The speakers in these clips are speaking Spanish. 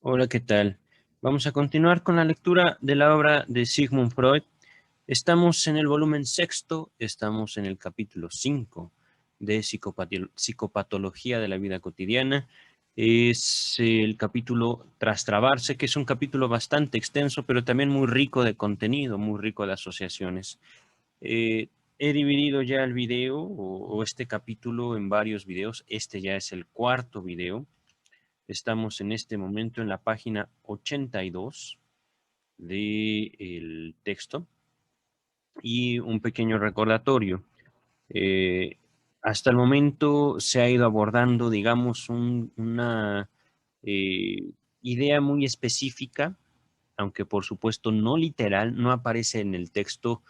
Hola, ¿qué tal? Vamos a continuar con la lectura de la obra de Sigmund Freud. Estamos en el volumen sexto, estamos en el capítulo 5 de Psicopatología de la vida cotidiana. Es el capítulo Tras trabarse, que es un capítulo bastante extenso, pero también muy rico de contenido, muy rico de asociaciones. Eh, He dividido ya el video o este capítulo en varios videos. Este ya es el cuarto video. Estamos en este momento en la página 82 del texto y un pequeño recordatorio. Eh, Hasta el momento se ha ido abordando, digamos, una eh, idea muy específica, aunque por supuesto no literal, no aparece en el texto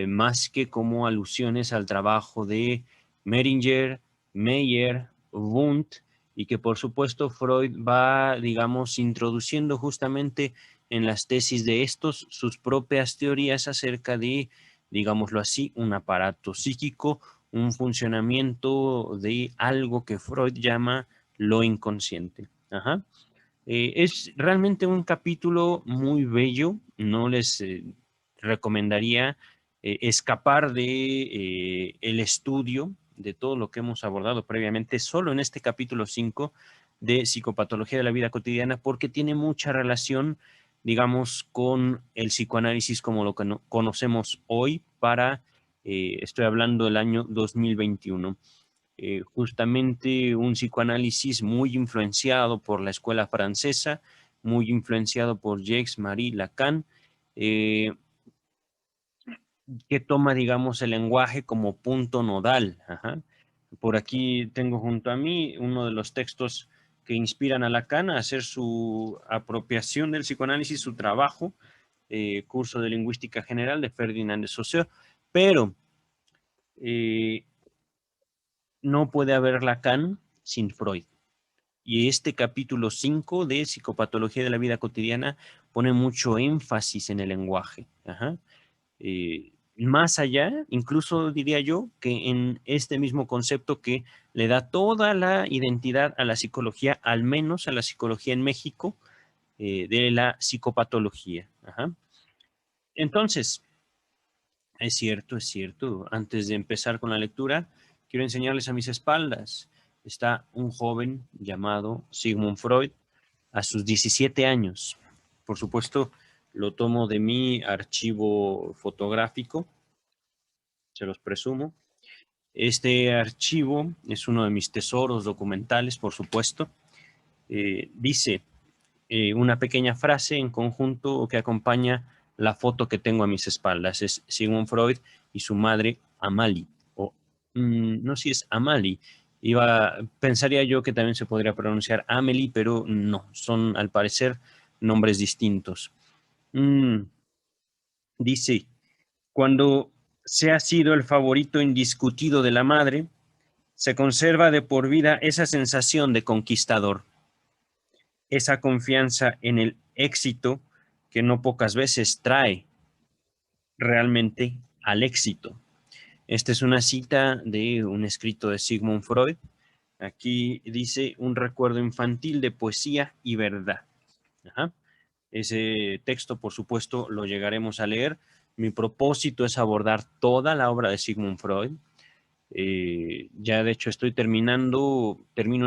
más que como alusiones al trabajo de Meringer, Meyer, Wundt, y que por supuesto Freud va, digamos, introduciendo justamente en las tesis de estos sus propias teorías acerca de, digámoslo así, un aparato psíquico, un funcionamiento de algo que Freud llama lo inconsciente. Ajá. Es realmente un capítulo muy bello. No les recomendaría escapar de el estudio de todo lo que hemos abordado previamente, solo en este capítulo 5 de Psicopatología de la vida cotidiana, porque tiene mucha relación, digamos, con el psicoanálisis como lo que conocemos hoy estoy hablando del año 2021. Justamente un psicoanálisis muy influenciado por la escuela francesa, muy influenciado por Jacques-Marie Lacan, eh, que toma, digamos, el lenguaje como punto nodal. Ajá. Por aquí tengo junto a mí uno de los textos que inspiran a Lacan a hacer su apropiación del psicoanálisis, su trabajo, curso de lingüística general de Ferdinand de Saussure, pero eh, no puede haber Lacan sin Freud. Y este capítulo 5 de Psicopatología de la vida cotidiana pone mucho énfasis en el lenguaje. Ajá. Más allá, incluso diría yo, que en este mismo concepto que le da toda la identidad a la psicología, al menos a la psicología en México, de la psicopatología. Ajá. Entonces, es cierto. Antes de empezar con la lectura, quiero enseñarles a mis espaldas. Está un joven llamado Sigmund Freud a sus 17 años. Por supuesto, lo tomo de mi archivo fotográfico, se los presumo. Este archivo es uno de mis tesoros documentales, por supuesto. Dice una pequeña frase en conjunto que acompaña la foto que tengo a mis espaldas. Es Sigmund Freud y su madre Amalie. O no sé si es Amalie. Pensaría yo que también se podría pronunciar Amelie, pero no, son al parecer nombres distintos. Mm, Dice, cuando se ha sido el favorito indiscutido de la madre, se conserva de por vida esa sensación de conquistador, esa confianza en el éxito que no pocas veces trae realmente al éxito. Esta es una cita de un escrito de Sigmund Freud. Aquí dice un recuerdo infantil de poesía y verdad. Ajá. Ese texto, por supuesto, lo llegaremos a leer. Mi propósito es abordar toda la obra de Sigmund Freud. Ya de hecho termino en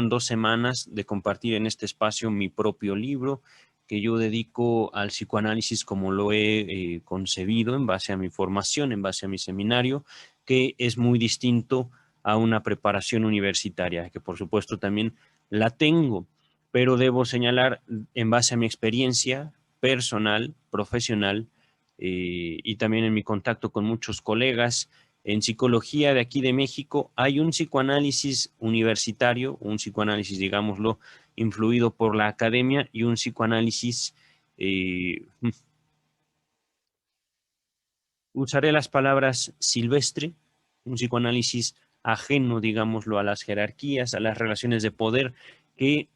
2 semanas de compartir en este espacio mi propio libro que yo dedico al psicoanálisis como lo he concebido en base a mi formación, en base a mi seminario, que es muy distinto a una preparación universitaria, que por supuesto también la tengo, pero debo señalar en base a mi experiencia personal, profesional, y también en mi contacto con muchos colegas, en psicología de aquí de México hay un psicoanálisis universitario, un psicoanálisis, digámoslo, influido por la academia y un psicoanálisis, eh, usaré las palabras silvestre, un psicoanálisis ajeno, digámoslo, a las jerarquías, a las relaciones de poder que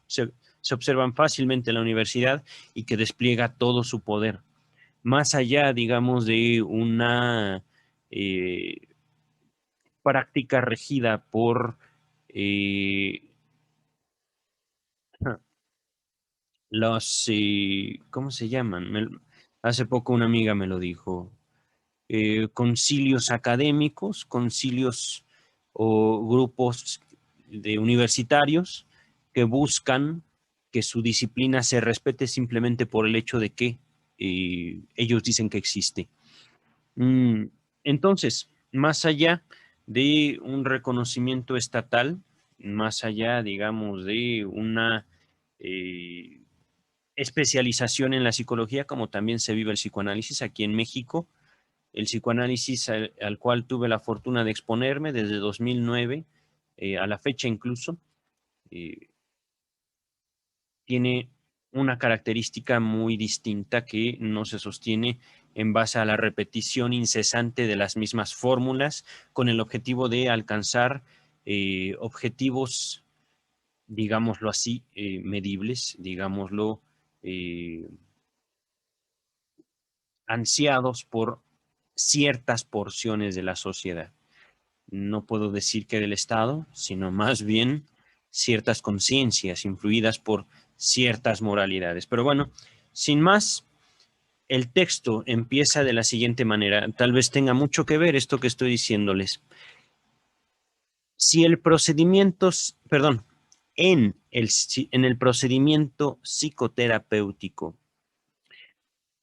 se, se observan fácilmente en la universidad y que despliega todo su poder. Más allá, digamos, de una eh, práctica regida por eh, ¿cómo se llaman? Hace poco una amiga me lo dijo. Concilios académicos, concilios o grupos de universitarios que buscan que su disciplina se respete simplemente por el hecho de que ellos dicen que existe. Mm, entonces, más allá de un reconocimiento estatal, más allá, digamos, de una eh, especialización en la psicología, como también se vive el psicoanálisis aquí en México, el psicoanálisis al cual tuve la fortuna de exponerme desde 2009 a la fecha incluso, eh, tiene una característica muy distinta que no se sostiene en base a la repetición incesante de las mismas fórmulas con el objetivo de alcanzar objetivos, digámoslo así, medibles, digámoslo, eh, ansiados por ciertas porciones de la sociedad. No puedo decir que del Estado, sino más bien ciertas conciencias influidas por ciertas moralidades. Pero bueno, sin más, el texto empieza de la siguiente manera. Tal vez tenga mucho que ver esto que estoy diciéndoles. Si el procedimiento, perdón, en el procedimiento psicoterapéutico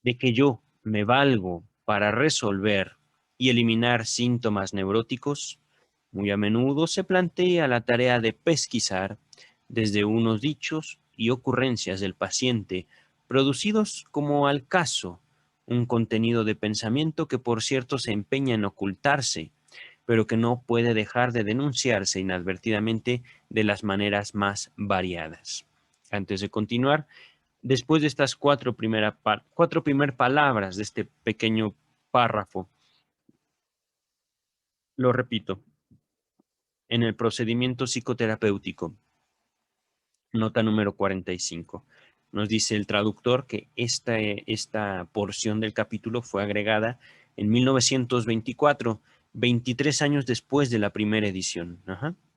de que yo me valgo para resolver y eliminar síntomas neuróticos, muy a menudo se plantea la tarea de pesquisar desde unos dichos y ocurrencias del paciente, producidos como al caso, un contenido de pensamiento que por cierto se empeña en ocultarse, pero que no puede dejar de denunciarse inadvertidamente de las maneras más variadas. Antes de continuar, después de estas cuatro primeras palabras de este pequeño párrafo, lo repito, en el procedimiento psicoterapéutico, nota número 45. Nos dice el traductor que esta porción del capítulo fue agregada en 1924, 23 años después de la primera edición,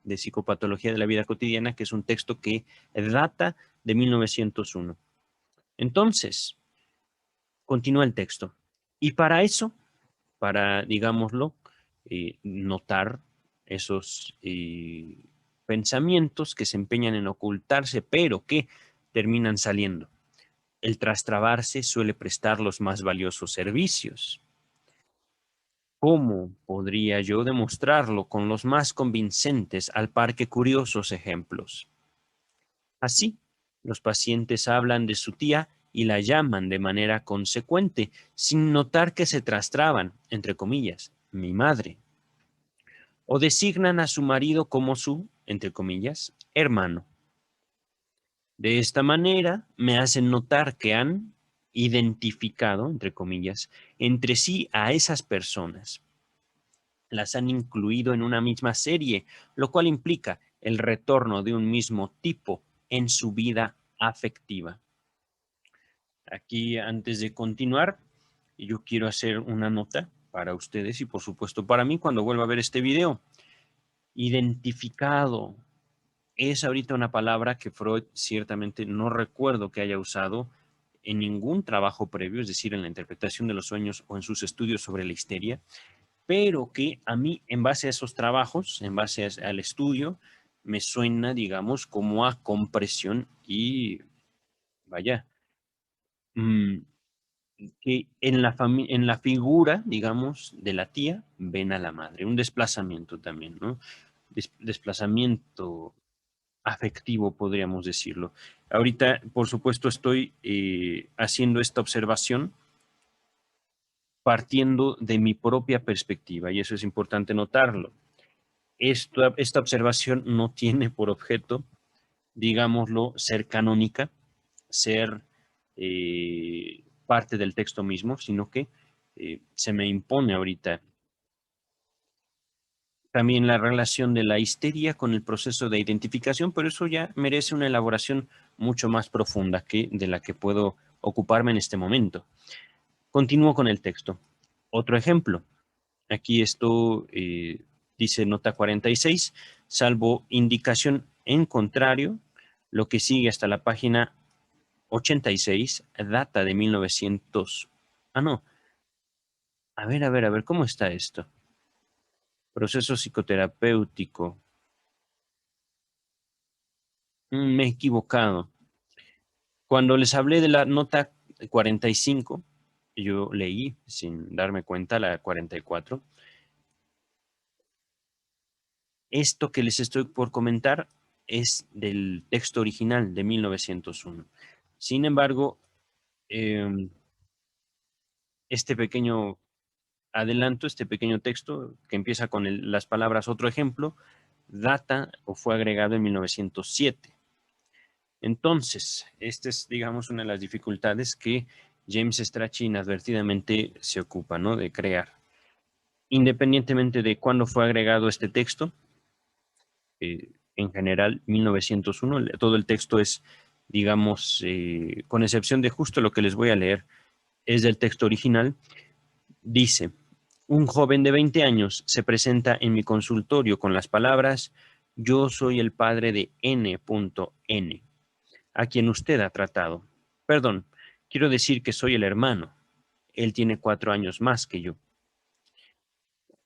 de Psicopatología de la Vida Cotidiana, que es un texto que data de 1901. Entonces, continúa el texto. Y para eso, para, digámoslo, notar esos pensamientos que se empeñan en ocultarse, pero que terminan saliendo. El trastrabarse suele prestar los más valiosos servicios. ¿Cómo podría yo demostrarlo con los más convincentes al par que curiosos ejemplos? Así, los pacientes hablan de su tía y la llaman de manera consecuente, sin notar que se trastraban, entre comillas, mi madre. O designan a su marido como su, entre comillas, hermano. De esta manera me hacen notar que han identificado, entre comillas, entre sí a esas personas. Las han incluido en una misma serie, lo cual implica el retorno de un mismo tipo en su vida afectiva. Aquí, antes de continuar, yo quiero hacer una nota para ustedes y por supuesto para mí cuando vuelva a ver este video. Identificado es ahorita una palabra que Freud ciertamente no recuerdo que haya usado en ningún trabajo previo, es decir, en la interpretación de los sueños o en sus estudios sobre la histeria, pero que a mí, en base a esos trabajos, en base al estudio, me suena, digamos, como a compresión y, vaya, mmm, que en la figura, digamos, de la tía, ven a la madre. Un desplazamiento también, ¿no? Desplazamiento afectivo, podríamos decirlo. Ahorita, por supuesto, estoy haciendo esta observación partiendo de mi propia perspectiva, y eso es importante notarlo. Esta observación no tiene por objeto, digámoslo, ser canónica, ser parte del texto mismo, sino que se me impone ahorita también la relación de la histeria con el proceso de identificación, pero eso ya merece una elaboración mucho más profunda que de la que puedo ocuparme en este momento. Continúo con el texto. Otro ejemplo. Aquí esto dice nota 46, salvo indicación en contrario, lo que sigue hasta la página 86, data de 1900. Ah, no. A ver, ¿cómo está esto? Proceso psicoterapéutico. Me he equivocado. Cuando les hablé de la nota 45, yo leí, sin darme cuenta, la 44. Esto que les estoy por comentar es del texto original de 1901. Sin embargo, em, este pequeño adelanto, este pequeño texto que empieza con las palabras otro ejemplo, data o fue agregado en 1907. Entonces, esta es, digamos, una de las dificultades que James Strachey inadvertidamente se ocupa, ¿no? De crear. Independientemente de cuándo fue agregado este texto, en general, 1901, todo el texto es, digamos, con excepción de justo lo que les voy a leer, es del texto original, dice, un joven de 20 años se presenta en mi consultorio con las palabras, yo soy el padre de N.N, a quien usted ha tratado. Perdón, quiero decir que soy el hermano. Él tiene 4 años más que yo.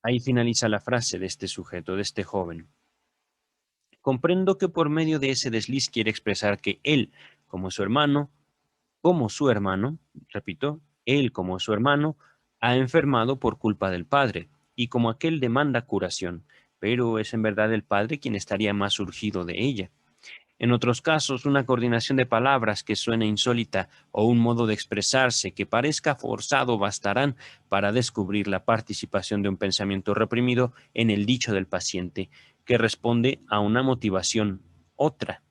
Ahí finaliza la frase de este sujeto, de este joven. Comprendo que por medio de ese desliz quiere expresar que él, como su hermano, repito, él como su hermano, ha enfermado por culpa del padre, y como aquel demanda curación, pero es en verdad el padre quien estaría más urgido de ella. En otros casos, una coordinación de palabras que suene insólita o un modo de expresarse que parezca forzado bastarán para descubrir la participación de un pensamiento reprimido en el dicho del paciente, que responde a una motivación otra.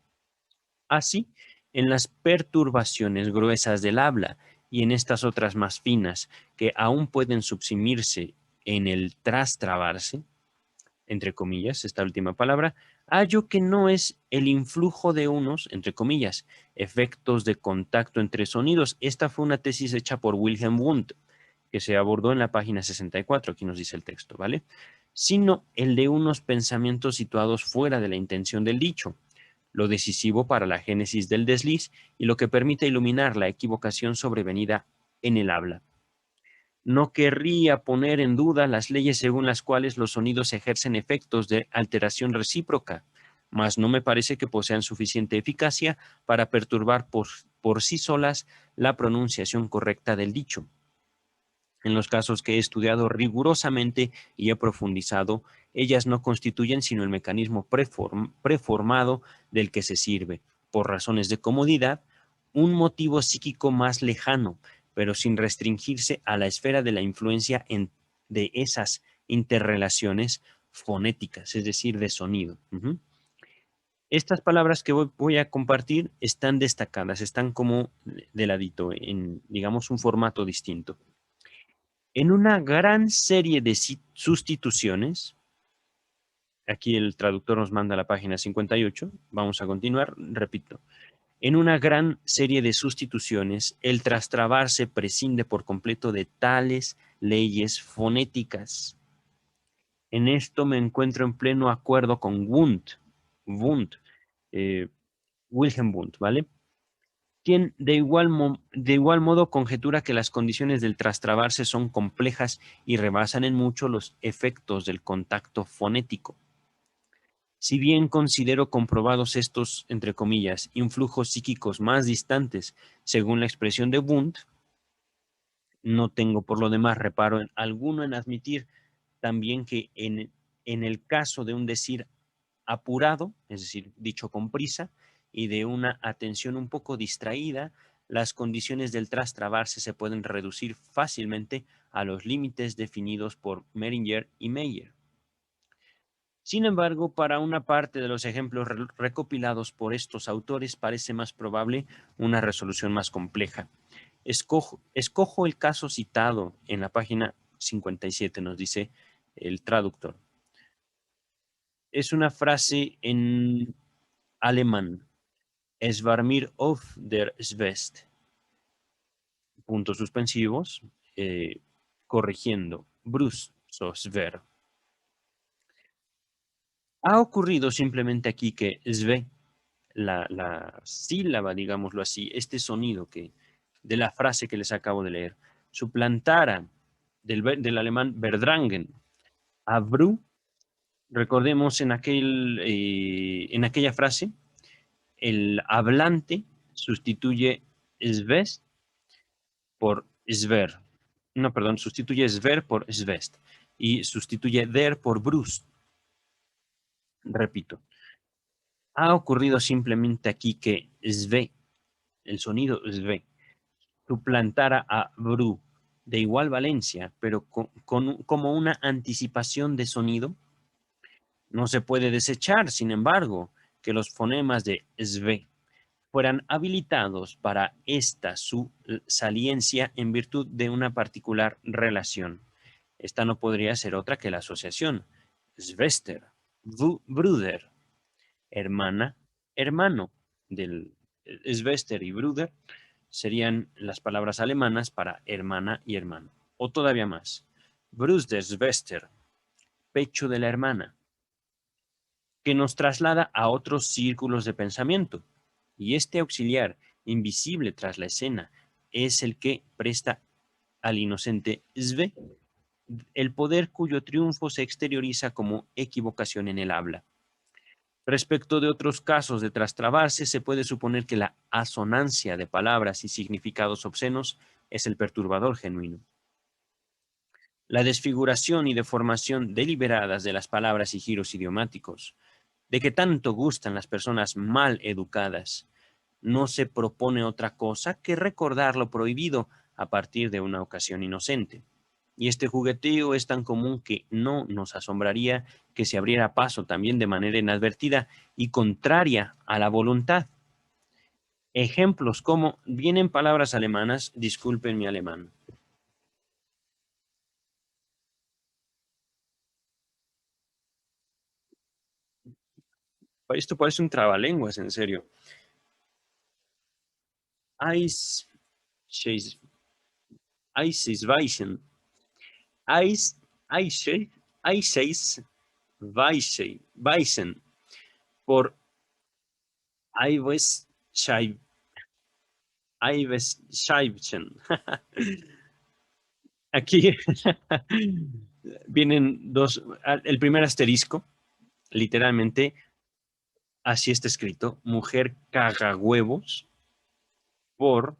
Así, en las perturbaciones gruesas del habla y en estas otras más finas que aún pueden subsumirse en el trastrabarse, entre comillas, esta última palabra, hallo que no es el influjo de unos, entre comillas, efectos de contacto entre sonidos. Esta fue una tesis hecha por Wilhelm Wundt, que se abordó en la página 64, aquí nos dice el texto, ¿vale? Sino el de unos pensamientos situados fuera de la intención del dicho, lo decisivo para la génesis del desliz y lo que permite iluminar la equivocación sobrevenida en el habla. No querría poner en duda las leyes según las cuales los sonidos ejercen efectos de alteración recíproca, mas no me parece que posean suficiente eficacia para perturbar por sí solas la pronunciación correcta del dicho. En los casos que he estudiado rigurosamente y he profundizado, ellas no constituyen sino el mecanismo preformado del que se sirve, por razones de comodidad, un motivo psíquico más lejano, pero sin restringirse a la esfera de la influencia de esas interrelaciones fonéticas, es decir, de sonido. Estas palabras que voy a compartir están destacadas, están como de ladito, en, digamos, un formato distinto. En una gran serie de sustituciones, aquí el traductor nos manda a la página 58, vamos a continuar, repito. En una gran serie de sustituciones, el trastrabarse prescinde por completo de tales leyes fonéticas. En esto me encuentro en pleno acuerdo con Wundt, eh, Wilhelm Wundt, ¿vale? Quien de igual modo conjetura que las condiciones del trastrabarse son complejas y rebasan en mucho los efectos del contacto fonético. Si bien considero comprobados estos, entre comillas, influjos psíquicos más distantes, según la expresión de Wundt, no tengo por lo demás reparo alguno en admitir también que en el caso de un decir apurado, es decir, dicho con prisa, y de una atención un poco distraída, las condiciones del trastrabarse se pueden reducir fácilmente a los límites definidos por Meringer y Meyer. Sin embargo, para una parte de los ejemplos recopilados por estos autores parece más probable una resolución más compleja. Escojo el caso citado en la página 57, nos dice el traductor. Es una frase en alemán. Es war mir auf der Zwest. Puntos suspensivos. Corrigiendo. Brust so schwer. Ha ocurrido simplemente aquí que Sve la sílaba, digámoslo así, este sonido de la frase que les acabo de leer, suplantara del alemán verdrangen a Bru, recordemos en aquella frase, el hablante sustituye Svest por Sver. No, perdón, sustituye Sver por Svest y sustituye der por Brust. Repito, ha ocurrido simplemente aquí que Sve, el sonido Sve, suplantara a Bru de igual valencia, pero como una anticipación de sonido. No se puede desechar, sin embargo, que los fonemas de Sve fueran habilitados para esta su saliencia en virtud de una particular relación. Esta no podría ser otra que la asociación Svester, Bruder, hermana, hermano. Del Svester y Bruder serían las palabras alemanas para hermana y hermano. O todavía más, Brüderschwester, pecho de la hermana, que nos traslada a otros círculos de pensamiento. Y este auxiliar, invisible tras la escena, es el que presta al inocente Sve el poder cuyo triunfo se exterioriza como equivocación en el habla. Respecto de otros casos de trastrabarse, se puede suponer que la asonancia de palabras y significados obscenos es el perturbador genuino. La desfiguración y deformación deliberadas de las palabras y giros idiomáticos, de que tanto gustan las personas mal educadas, no se propone otra cosa que recordar lo prohibido a partir de una ocasión inocente. Y este jugueteo es tan común que no nos asombraría que se abriera paso también de manera inadvertida y contraria a la voluntad. Ejemplos como, vienen palabras alemanas, disculpen mi alemán. Esto parece un trabalenguas, en serio. Eis, Eis weichen, Eis, Eis, Eis, Weichen, por Eiwes Scheibchen. Aquí vienen dos. El primer asterisco, literalmente, así está escrito: mujer caga huevos por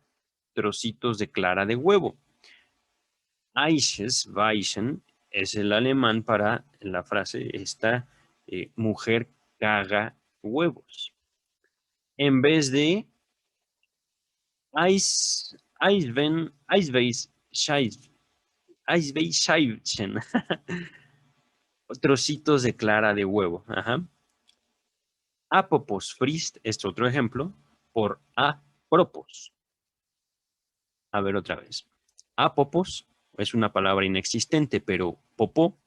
trocitos de clara de huevo. Eiches, Weichen, es el alemán para la frase esta, mujer caga huevos. En vez de Eis, Eisben, Eisbeis, Scheibchen. Trocitos de clara de huevo. Ajá. Apopos frist es otro ejemplo por apropos. A ver otra vez. Apopos es una palabra inexistente, pero popó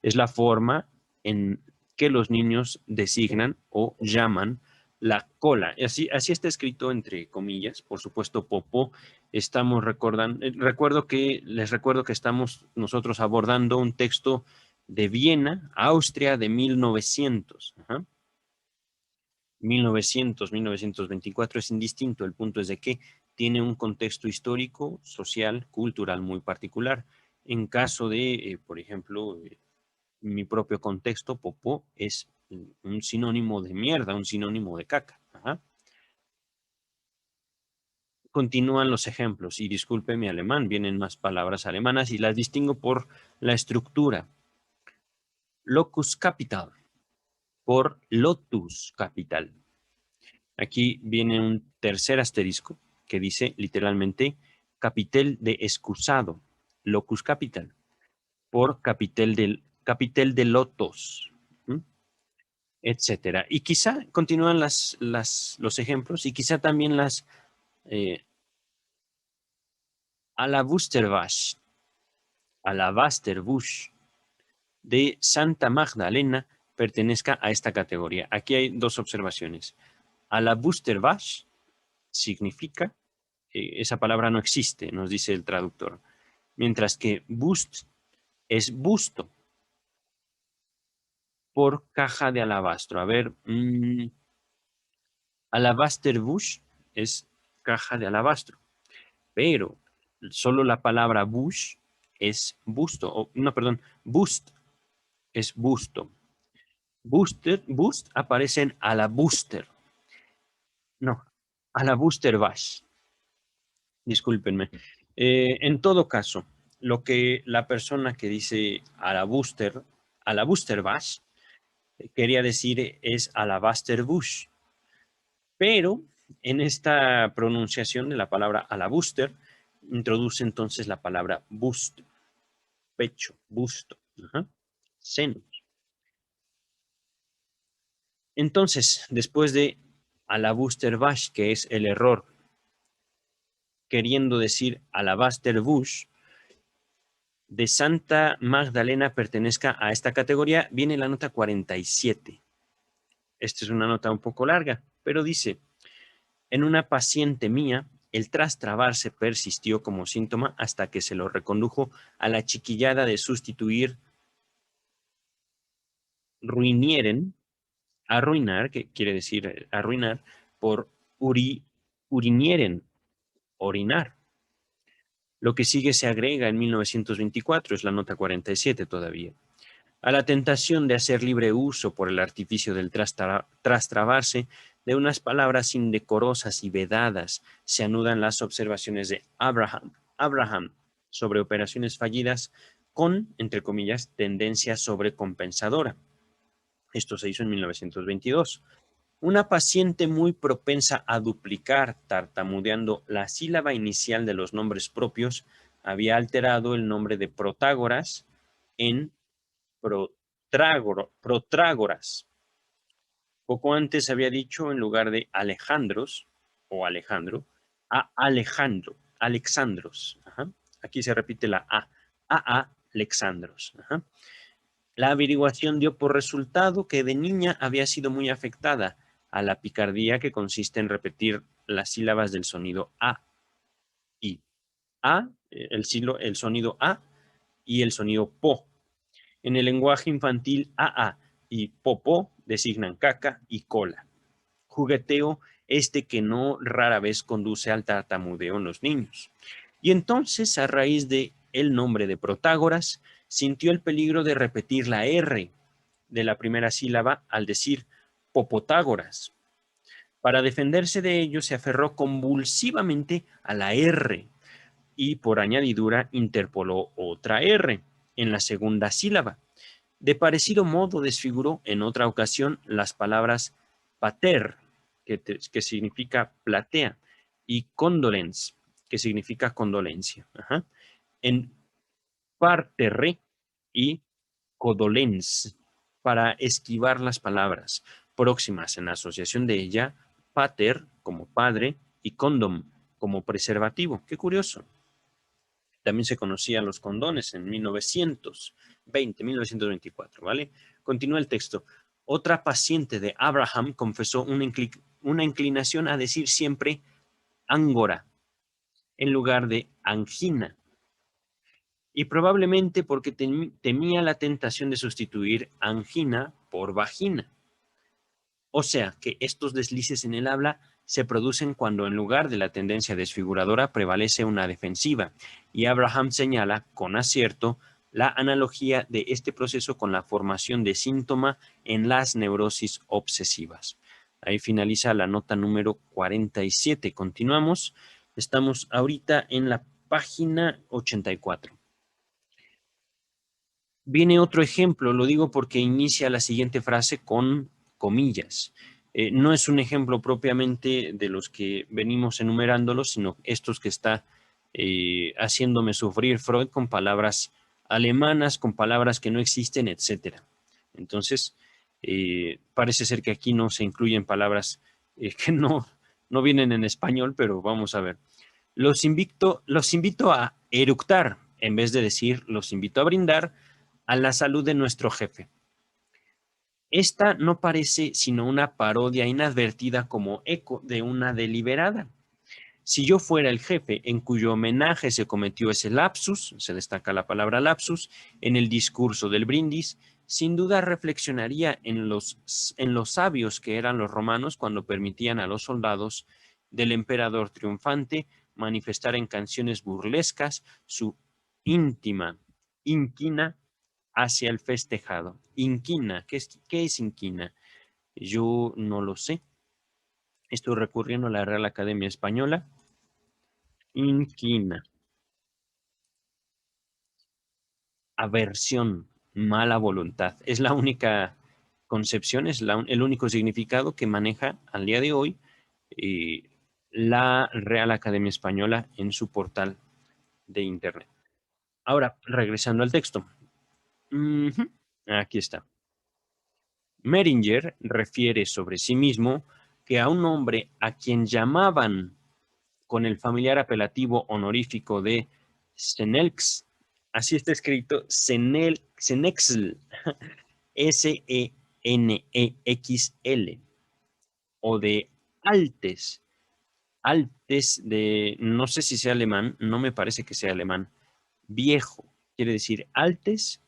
es la forma en que los niños designan o llaman la cola. Así está escrito entre comillas. Por supuesto, popó. Estamos recordando, les recuerdo que estamos nosotros abordando un texto de Viena, Austria, de 1900. Ajá. 1900, 1924 es indistinto. El punto es de que tiene un contexto histórico, social, cultural muy particular. En caso de, por ejemplo, mi propio contexto, popó es un sinónimo de mierda, un sinónimo de caca. Ajá. Continúan los ejemplos y disculpe mi alemán, vienen más palabras alemanas y las distingo por la estructura. Locus capital, por lotus capital. Aquí viene un tercer asterisco que dice literalmente capitel de excusado, locus capital, por capitel de lotos, ¿m? Etcétera. Y quizá continúan los ejemplos y quizá también eh, Alabusterwasch, Alabasterbusch de Santa Magdalena pertenezca a esta categoría. Aquí hay dos observaciones. Alabusterwasch significa, esa palabra no existe, nos dice el traductor, mientras que bust es busto por caja de alabastro. A ver, Alabasterbush es caja de alabastro, pero solo la palabra bush es busto, no, perdón, bust es busto. Bust aparece en alabuster, no, alabusterbash, discúlpenme. En todo caso, lo que la persona que dice alabusterbash, quería decir es alabasterbush, pero en esta pronunciación de la palabra alabuster, introduce entonces la palabra bust, pecho, busto, seno. Entonces, después de alabusterbash, que es el error, queriendo decir alabasterbush, de Santa Magdalena pertenezca a esta categoría, viene la nota 47. Esta es una nota un poco larga, pero dice: en una paciente mía, el trastrabarse persistió como síntoma hasta que se lo recondujo a la chiquillada de sustituir ruinieren, arruinar, que quiere decir arruinar, por urinieren, orinar. Lo que sigue se agrega en 1924, es la nota 47 todavía. A la tentación de hacer libre uso por el artificio del trastrabarse de unas palabras indecorosas y vedadas se anudan las observaciones de Abraham sobre operaciones fallidas con, entre comillas, tendencia sobrecompensadora. Esto se hizo en 1922. Una paciente muy propensa a duplicar, tartamudeando la sílaba inicial de los nombres propios, había alterado el nombre de Protágoras en Protrágoras. Poco antes había dicho, en lugar de Alejandros o Alejandro, a Alexandros. Aquí se repite la A, Alexandros. La averiguación dio por resultado que de niña había sido muy afectada a la picardía que consiste en repetir las sílabas del sonido A y el sonido A y el sonido PO. En el lenguaje infantil, AA y popó designan caca y cola. Jugueteo que no rara vez conduce al tartamudeo en los niños. Y entonces, a raíz de el nombre de Protágoras, sintió el peligro de repetir la R de la primera sílaba al decir Popotágoras. Para defenderse de ello, se aferró convulsivamente a la R y, por añadidura, interpoló otra R en la segunda sílaba. De parecido modo desfiguró en otra ocasión las palabras pater, que significa platea, y condolens, que significa condolencia, en parterre y codolens, para esquivar las palabras próximas en asociación de ella, pater como padre y condom como preservativo. Qué curioso. También se conocían los condones en 1924, ¿vale? Continúa el texto. Otra paciente de Abraham confesó una inclinación a decir siempre ángora en lugar de angina, y probablemente porque temía la tentación de sustituir angina por vagina. O sea, que estos deslices en el habla se producen cuando en lugar de la tendencia desfiguradora prevalece una defensiva, y Abraham señala, con acierto, la analogía de este proceso con la formación de síntoma en las neurosis obsesivas. Ahí finaliza la nota número 47. Continuamos. Estamos ahorita en la página 84. Viene otro ejemplo, lo digo porque inicia la siguiente frase con comillas. No es un ejemplo propiamente de los que venimos enumerándolos, sino estos que está haciéndome sufrir Freud con palabras alemanas, con palabras que no existen, etc. Entonces, parece ser que aquí no se incluyen palabras que no vienen en español, pero vamos a ver. Los invito a eructar, en vez de decir los invito a brindar a la salud de nuestro jefe. Esta no parece sino una parodia inadvertida como eco de una deliberada. Si yo fuera el jefe en cuyo homenaje se cometió ese lapsus, se destaca la palabra lapsus, en el discurso del brindis, sin duda reflexionaría en los sabios que eran los romanos cuando permitían a los soldados del emperador triunfante manifestar en canciones burlescas su íntima inquina hacia el festejado. Inquina, qué es inquina? Yo no lo sé. Estoy recurriendo a la Real Academia Española. Inquina, aversión, mala voluntad. Es la única concepción, es el único significado que maneja al día de hoy eh, la Real Academia Española en su portal de Internet. Ahora, regresando al texto. Ujú, aquí está. Meringer refiere sobre sí mismo que a un hombre a quien llamaban con el familiar apelativo honorífico de Senelx, así está escrito, Senexl, Senexl, o de Altes, Altes de, no sé si sea alemán, no me parece que sea alemán, viejo, quiere decir Altes,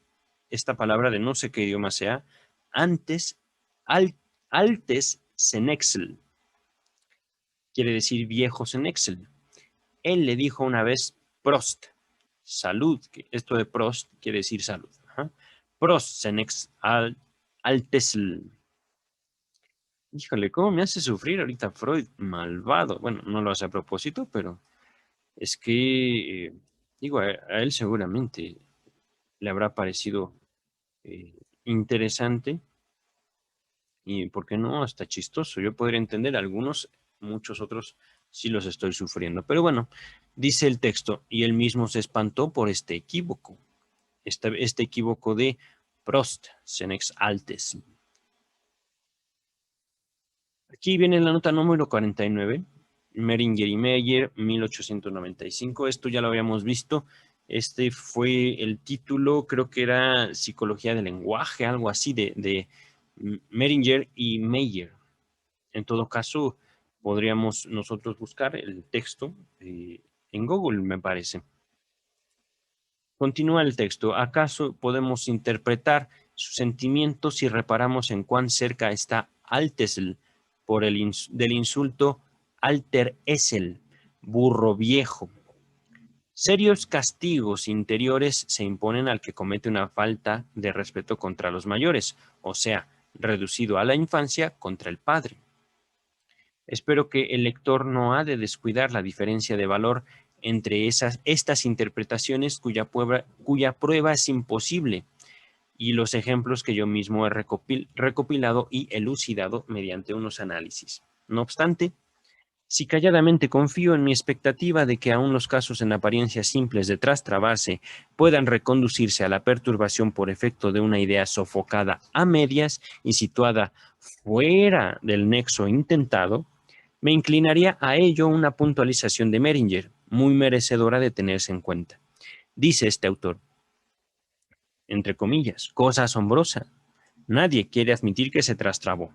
esta palabra de no sé qué idioma sea, antes, al, Altes Senexl, quiere decir viejos en Excel. Él le dijo una vez Prost, salud, que esto de Prost quiere decir salud. Ajá. Prost Senex Altesl. Híjole, ¿cómo me hace sufrir ahorita Freud? Malvado. Bueno, no lo hace a propósito, pero es que, digo, a él seguramente le habrá parecido interesante y, ¿por qué no? Hasta chistoso. Yo podría entender algunos, muchos otros sí los estoy sufriendo. Pero bueno, dice el texto, y él mismo se espantó por este equívoco, este equívoco de Prost, Senex Altes. Aquí viene la nota número 49, Meringer y Meyer, 1895. Esto ya lo habíamos visto. Este fue el título, creo que era Psicología del Lenguaje, algo así, de Meringer y Meyer. En todo caso, podríamos nosotros buscar el texto en Google, me parece. Continúa el texto. ¿Acaso podemos interpretar sus sentimientos si reparamos en cuán cerca está Altesl por del insulto Alter Esel, burro viejo? Serios castigos interiores se imponen al que comete una falta de respeto contra los mayores, o sea, reducido a la infancia contra el padre. Espero que el lector no ha de descuidar la diferencia de valor entre estas interpretaciones cuya prueba es imposible y los ejemplos que yo mismo he recopilado y elucidado mediante unos análisis. No obstante, si calladamente confío en mi expectativa de que aún los casos en apariencia simples de trastrabarse puedan reconducirse a la perturbación por efecto de una idea sofocada a medias y situada fuera del nexo intentado, me inclinaría a ello una puntualización de Meringer, muy merecedora de tenerse en cuenta. Dice este autor, entre comillas, cosa asombrosa. Nadie quiere admitir que se trastrabó.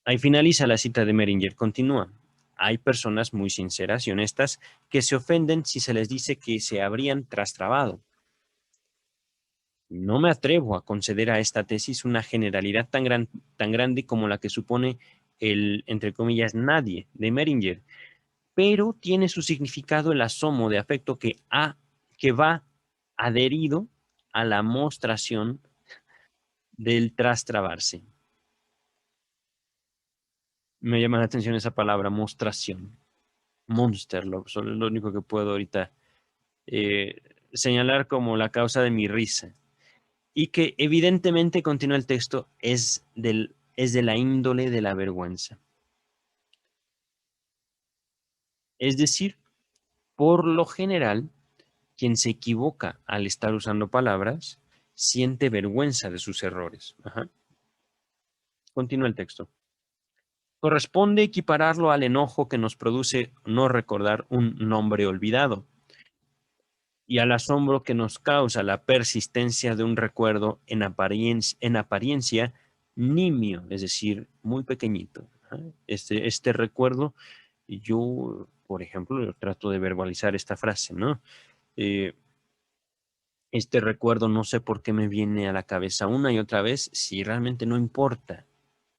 Ahí finaliza la cita de Meringer. Continúa. Hay personas muy sinceras y honestas que se ofenden si se les dice que se habrían trastrabado. No me atrevo a conceder a esta tesis una generalidad tan grande como la que supone el, entre comillas, nadie de Meringer, pero tiene su significado el asomo de afecto que va adherido a la mostración del trastrabarse. Me llama la atención esa palabra, mostración. Monster, solo es lo único que puedo ahorita eh, señalar como la causa de mi risa. Y que evidentemente, continúa el texto, es de la índole de la vergüenza. Es decir, por lo general, quien se equivoca al estar usando palabras siente vergüenza de sus errores. Ajá. Continúa el texto. Corresponde equipararlo al enojo que nos produce no recordar un nombre olvidado y al asombro que nos causa la persistencia de un recuerdo en apariencia nimio, es decir, muy pequeñito. Ajá. Este recuerdo, yo, por ejemplo, trato de verbalizar esta frase, ¿no? Eh, Este recuerdo no sé por qué me viene a la cabeza una y otra vez, si realmente no importa.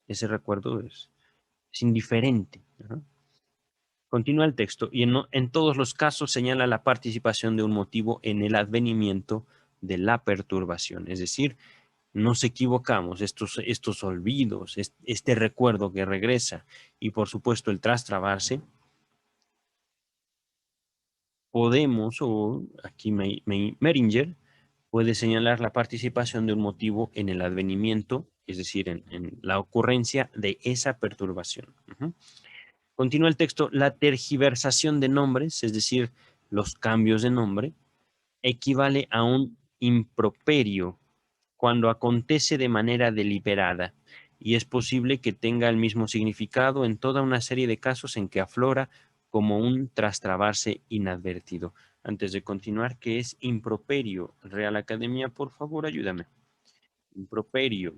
Ese recuerdo es indiferente. Ajá. Continúa el texto y en todos los casos señala la participación de un motivo en el advenimiento de la perturbación. Es decir, nos equivocamos, estos olvidos, este recuerdo que regresa y por supuesto el trastrabarse, podemos, o aquí Meringer puede señalar la participación de un motivo en el advenimiento, es decir, en la ocurrencia de esa perturbación. Ujú. Continúa el texto, la tergiversación de nombres, es decir, los cambios de nombre, equivale a un improperio cuando acontece de manera deliberada y es posible que tenga el mismo significado en toda una serie de casos en que aflora como un trastrabarse inadvertido. Antes de continuar, ¿qué es improperio? Real Academia, por favor, ayúdame. Improperio.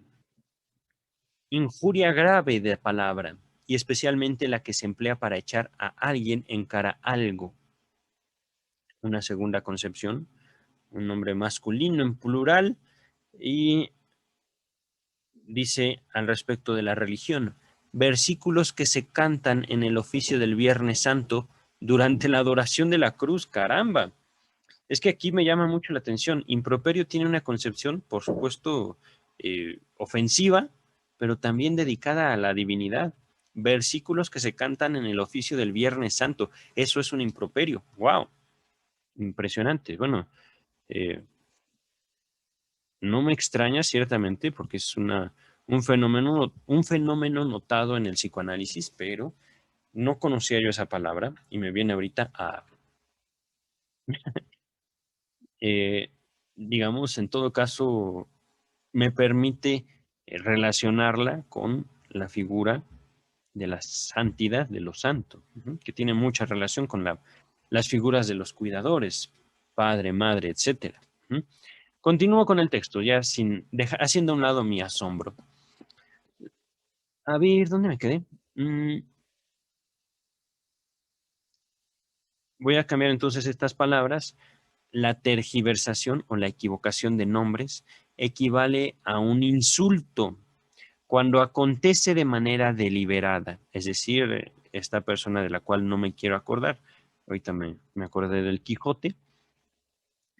Injuria grave de palabra y especialmente la que se emplea para echar a alguien en cara algo. Una segunda concepción, un nombre masculino en plural y dice al respecto de la religión, versículos que se cantan en el oficio del Viernes Santo durante la adoración de la cruz, caramba. Es que aquí me llama mucho la atención. Improperio tiene una concepción, por supuesto, ofensiva, pero también dedicada a la divinidad. Versículos que se cantan en el oficio del Viernes Santo. Eso es un improperio. ¡Wow! Impresionante. Bueno, eh, no me extraña ciertamente porque es un fenómeno notado en el psicoanálisis, pero no conocía yo esa palabra y me viene ahorita a, eh, digamos, en todo caso, me permite relacionarla con la figura de la santidad, de los santos, que tiene mucha relación con las figuras de los cuidadores, padre, madre, etcétera. Continúo con el texto, ya haciendo a un lado mi asombro. A ver, ¿dónde me quedé? Voy a cambiar entonces estas palabras. La tergiversación o la equivocación de nombres equivale a un insulto cuando acontece de manera deliberada, es decir, esta persona de la cual no me quiero acordar, ahorita me acordé del Quijote,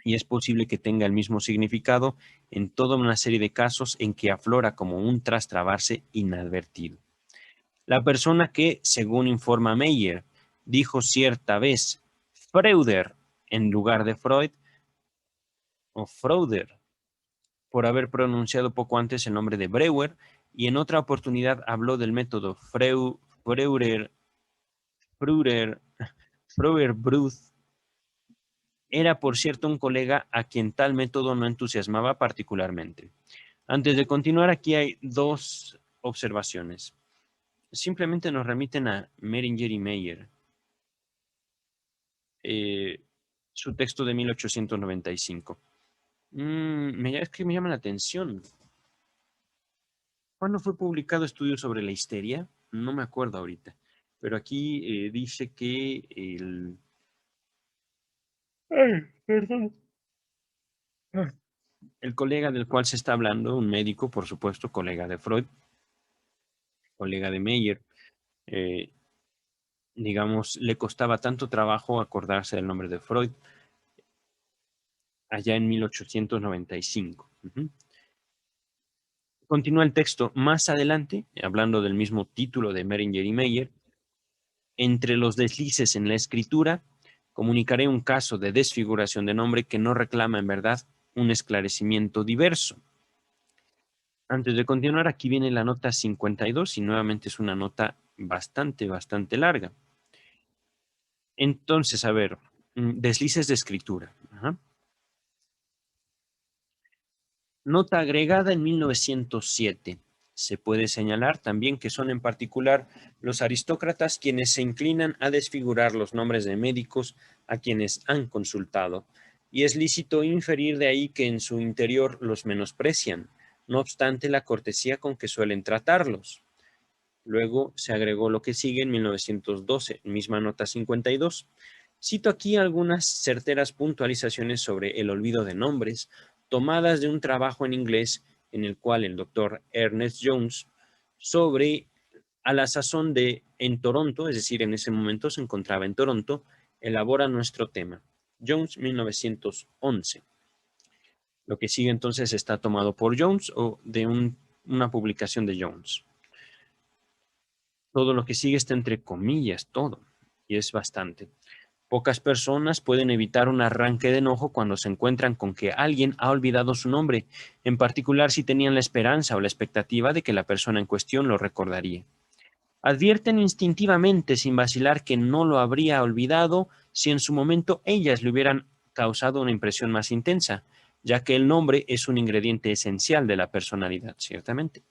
y es posible que tenga el mismo significado en toda una serie de casos en que aflora como un trastrabarse inadvertido. La persona que, según informa Meyer, dijo cierta vez Freuder en lugar de Freud o Freuder por haber pronunciado poco antes el nombre de Breuer y en otra oportunidad habló del método Freurer, Freurer, Freurer-Bruth. Era, por cierto, un colega a quien tal método no entusiasmaba particularmente. Antes de continuar, aquí hay dos observaciones. Simplemente nos remiten a Meringer y Meyer, eh, su texto de 1895. Es que me llama la atención. ¿Cuándo fue publicado Estudio sobre la histeria? No me acuerdo ahorita. Pero aquí dice que Ay, perdón. El colega del cual se está hablando, un médico, por supuesto, colega de Freud, colega de Meyer, eh, digamos, le costaba tanto trabajo acordarse del nombre de Freud allá en 1895. Continúa el texto más adelante, hablando del mismo título de Meringer y Meyer. Entre los deslices en la escritura, comunicaré un caso de desfiguración de nombre que no reclama en verdad un esclarecimiento diverso. Antes de continuar, aquí viene la nota 52 y nuevamente es una nota bastante larga. Entonces, a ver, deslices de escritura. Ajá. Nota agregada en 1907. Se puede señalar también que son en particular los aristócratas quienes se inclinan a desfigurar los nombres de médicos a quienes han consultado, y es lícito inferir de ahí que en su interior los menosprecian, no obstante la cortesía con que suelen tratarlos. Luego se agregó lo que sigue en 1912, misma nota 52. Cito aquí algunas certeras puntualizaciones sobre el olvido de nombres, tomadas de un trabajo en inglés en el cual el doctor Ernest Jones, sobre a la sazón de en Toronto, es decir, en ese momento se encontraba en Toronto, elabora nuestro tema. Jones, 1911. Lo que sigue entonces está tomado por Jones o de una publicación de Jones. Todo lo que sigue está entre comillas, todo, y es bastante. Pocas personas pueden evitar un arranque de enojo cuando se encuentran con que alguien ha olvidado su nombre, en particular si tenían la esperanza o la expectativa de que la persona en cuestión lo recordaría. Advierten instintivamente, sin vacilar, que no lo habría olvidado si en su momento ellas le hubieran causado una impresión más intensa, ya que el nombre es un ingrediente esencial de la personalidad, ciertamente.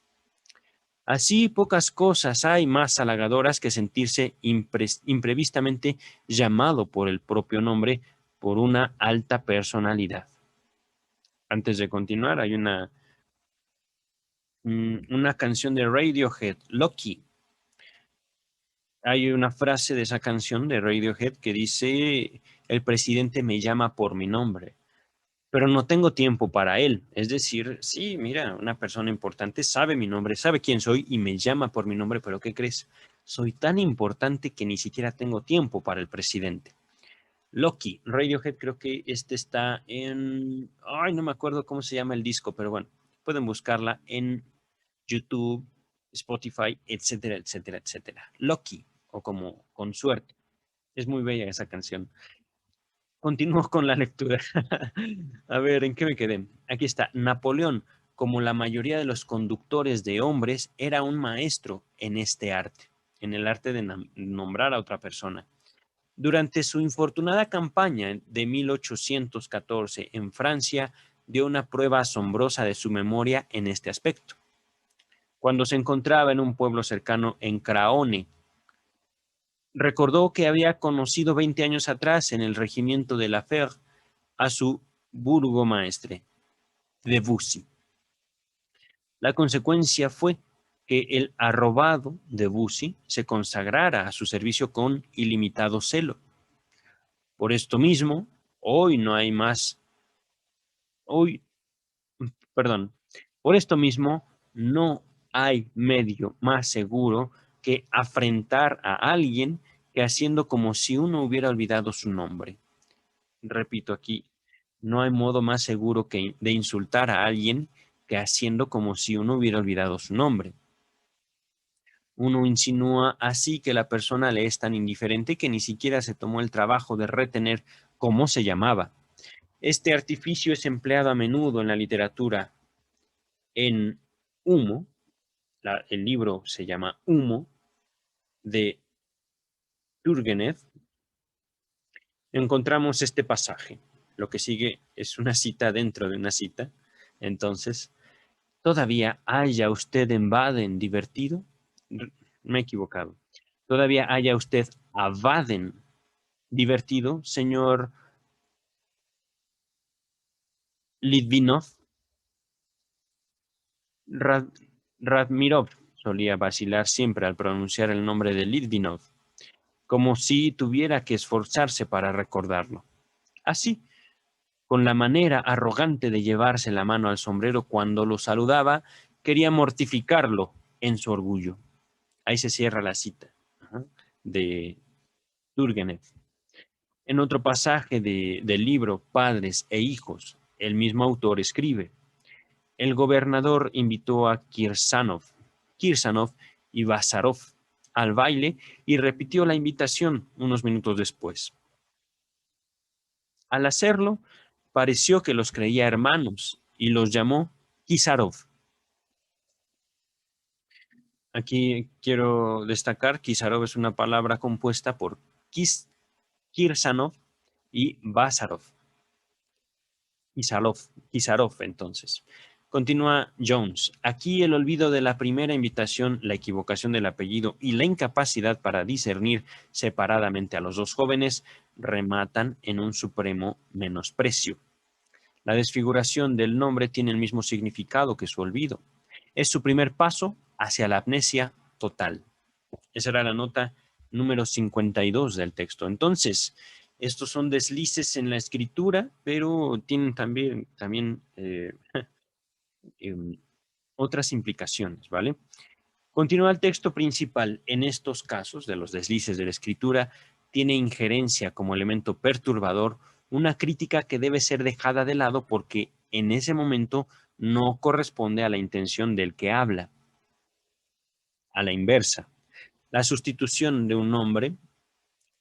Así, pocas cosas hay más halagadoras que sentirse imprevistamente llamado por el propio nombre por una alta personalidad. Antes de continuar, hay una canción de Radiohead, Lucky. Hay una frase de esa canción de Radiohead que dice, el presidente me llama por mi nombre, pero no tengo tiempo para él. Es decir, sí, mira, una persona importante sabe mi nombre, sabe quién soy y me llama por mi nombre, pero ¿qué crees? Soy tan importante que ni siquiera tengo tiempo para el presidente. Loki, Radiohead, creo que este está en... Ay, no me acuerdo cómo se llama el disco, pero bueno, pueden buscarla en YouTube, Spotify, etcétera, etcétera, etcétera. Loki, o como con suerte. Es muy bella esa canción. Continúo con la lectura. A ver, ¿en qué me quedé? Aquí está. Napoleón, como la mayoría de los conductores de hombres, era un maestro en este arte, en el arte de nombrar a otra persona. Durante su infortunada campaña de 1814 en Francia, dio una prueba asombrosa de su memoria en este aspecto. Cuando se encontraba en un pueblo cercano en Craonne, recordó que había conocido 20 años atrás en el regimiento de la Fère a su burgomaestre, Debussy. La consecuencia fue que el arrobado Debussy se consagrara a su servicio con ilimitado celo. Por esto mismo, hoy no hay más, hoy, perdón, por esto mismo no hay medio más seguro que afrentar a alguien que haciendo como si uno hubiera olvidado su nombre. Repito aquí, no hay modo más seguro de insultar a alguien que haciendo como si uno hubiera olvidado su nombre. Uno insinúa así que la persona le es tan indiferente que ni siquiera se tomó el trabajo de retener cómo se llamaba. Este artificio es empleado a menudo en la literatura. En Humo, el libro se llama Humo, de Turgenev, encontramos este pasaje. Lo que sigue es una cita dentro de una cita. Entonces, ¿todavía haya usted en Baden divertido? Me he equivocado. ¿Todavía haya usted a Baden divertido, señor Litvinov? Rad- Radmirov solía vacilar siempre al pronunciar el nombre de Litvinov, como si tuviera que esforzarse para recordarlo. Así, con la manera arrogante de llevarse la mano al sombrero cuando lo saludaba, quería mortificarlo en su orgullo. Ahí se cierra la cita, ajá, de Turgenev. En otro pasaje del libro Padres e Hijos, el mismo autor escribe, el gobernador invitó a Kirsanov y Bazarov al baile y repitió la invitación unos minutos después. Al hacerlo, pareció que los creía hermanos y los llamó Kisarov. Aquí quiero destacar, Kisarov es una palabra compuesta por Kirsanov y Bazarov. Kisarov, entonces. Continúa Jones. Aquí el olvido de la primera invitación, la equivocación del apellido y la incapacidad para discernir separadamente a los dos jóvenes rematan en un supremo menosprecio. La desfiguración del nombre tiene el mismo significado que su olvido. Es su primer paso hacia la amnesia total. Esa era la nota número 52 del texto. Entonces, Estos son deslices en la escritura, pero tienen también em, otras implicaciones, ¿vale? Continúa el texto principal. En estos casos de los deslices de la escritura, tiene injerencia como elemento perturbador una crítica que debe ser dejada de lado porque en ese momento no corresponde a la intención del que habla. A la inversa, la sustitución de un nombre,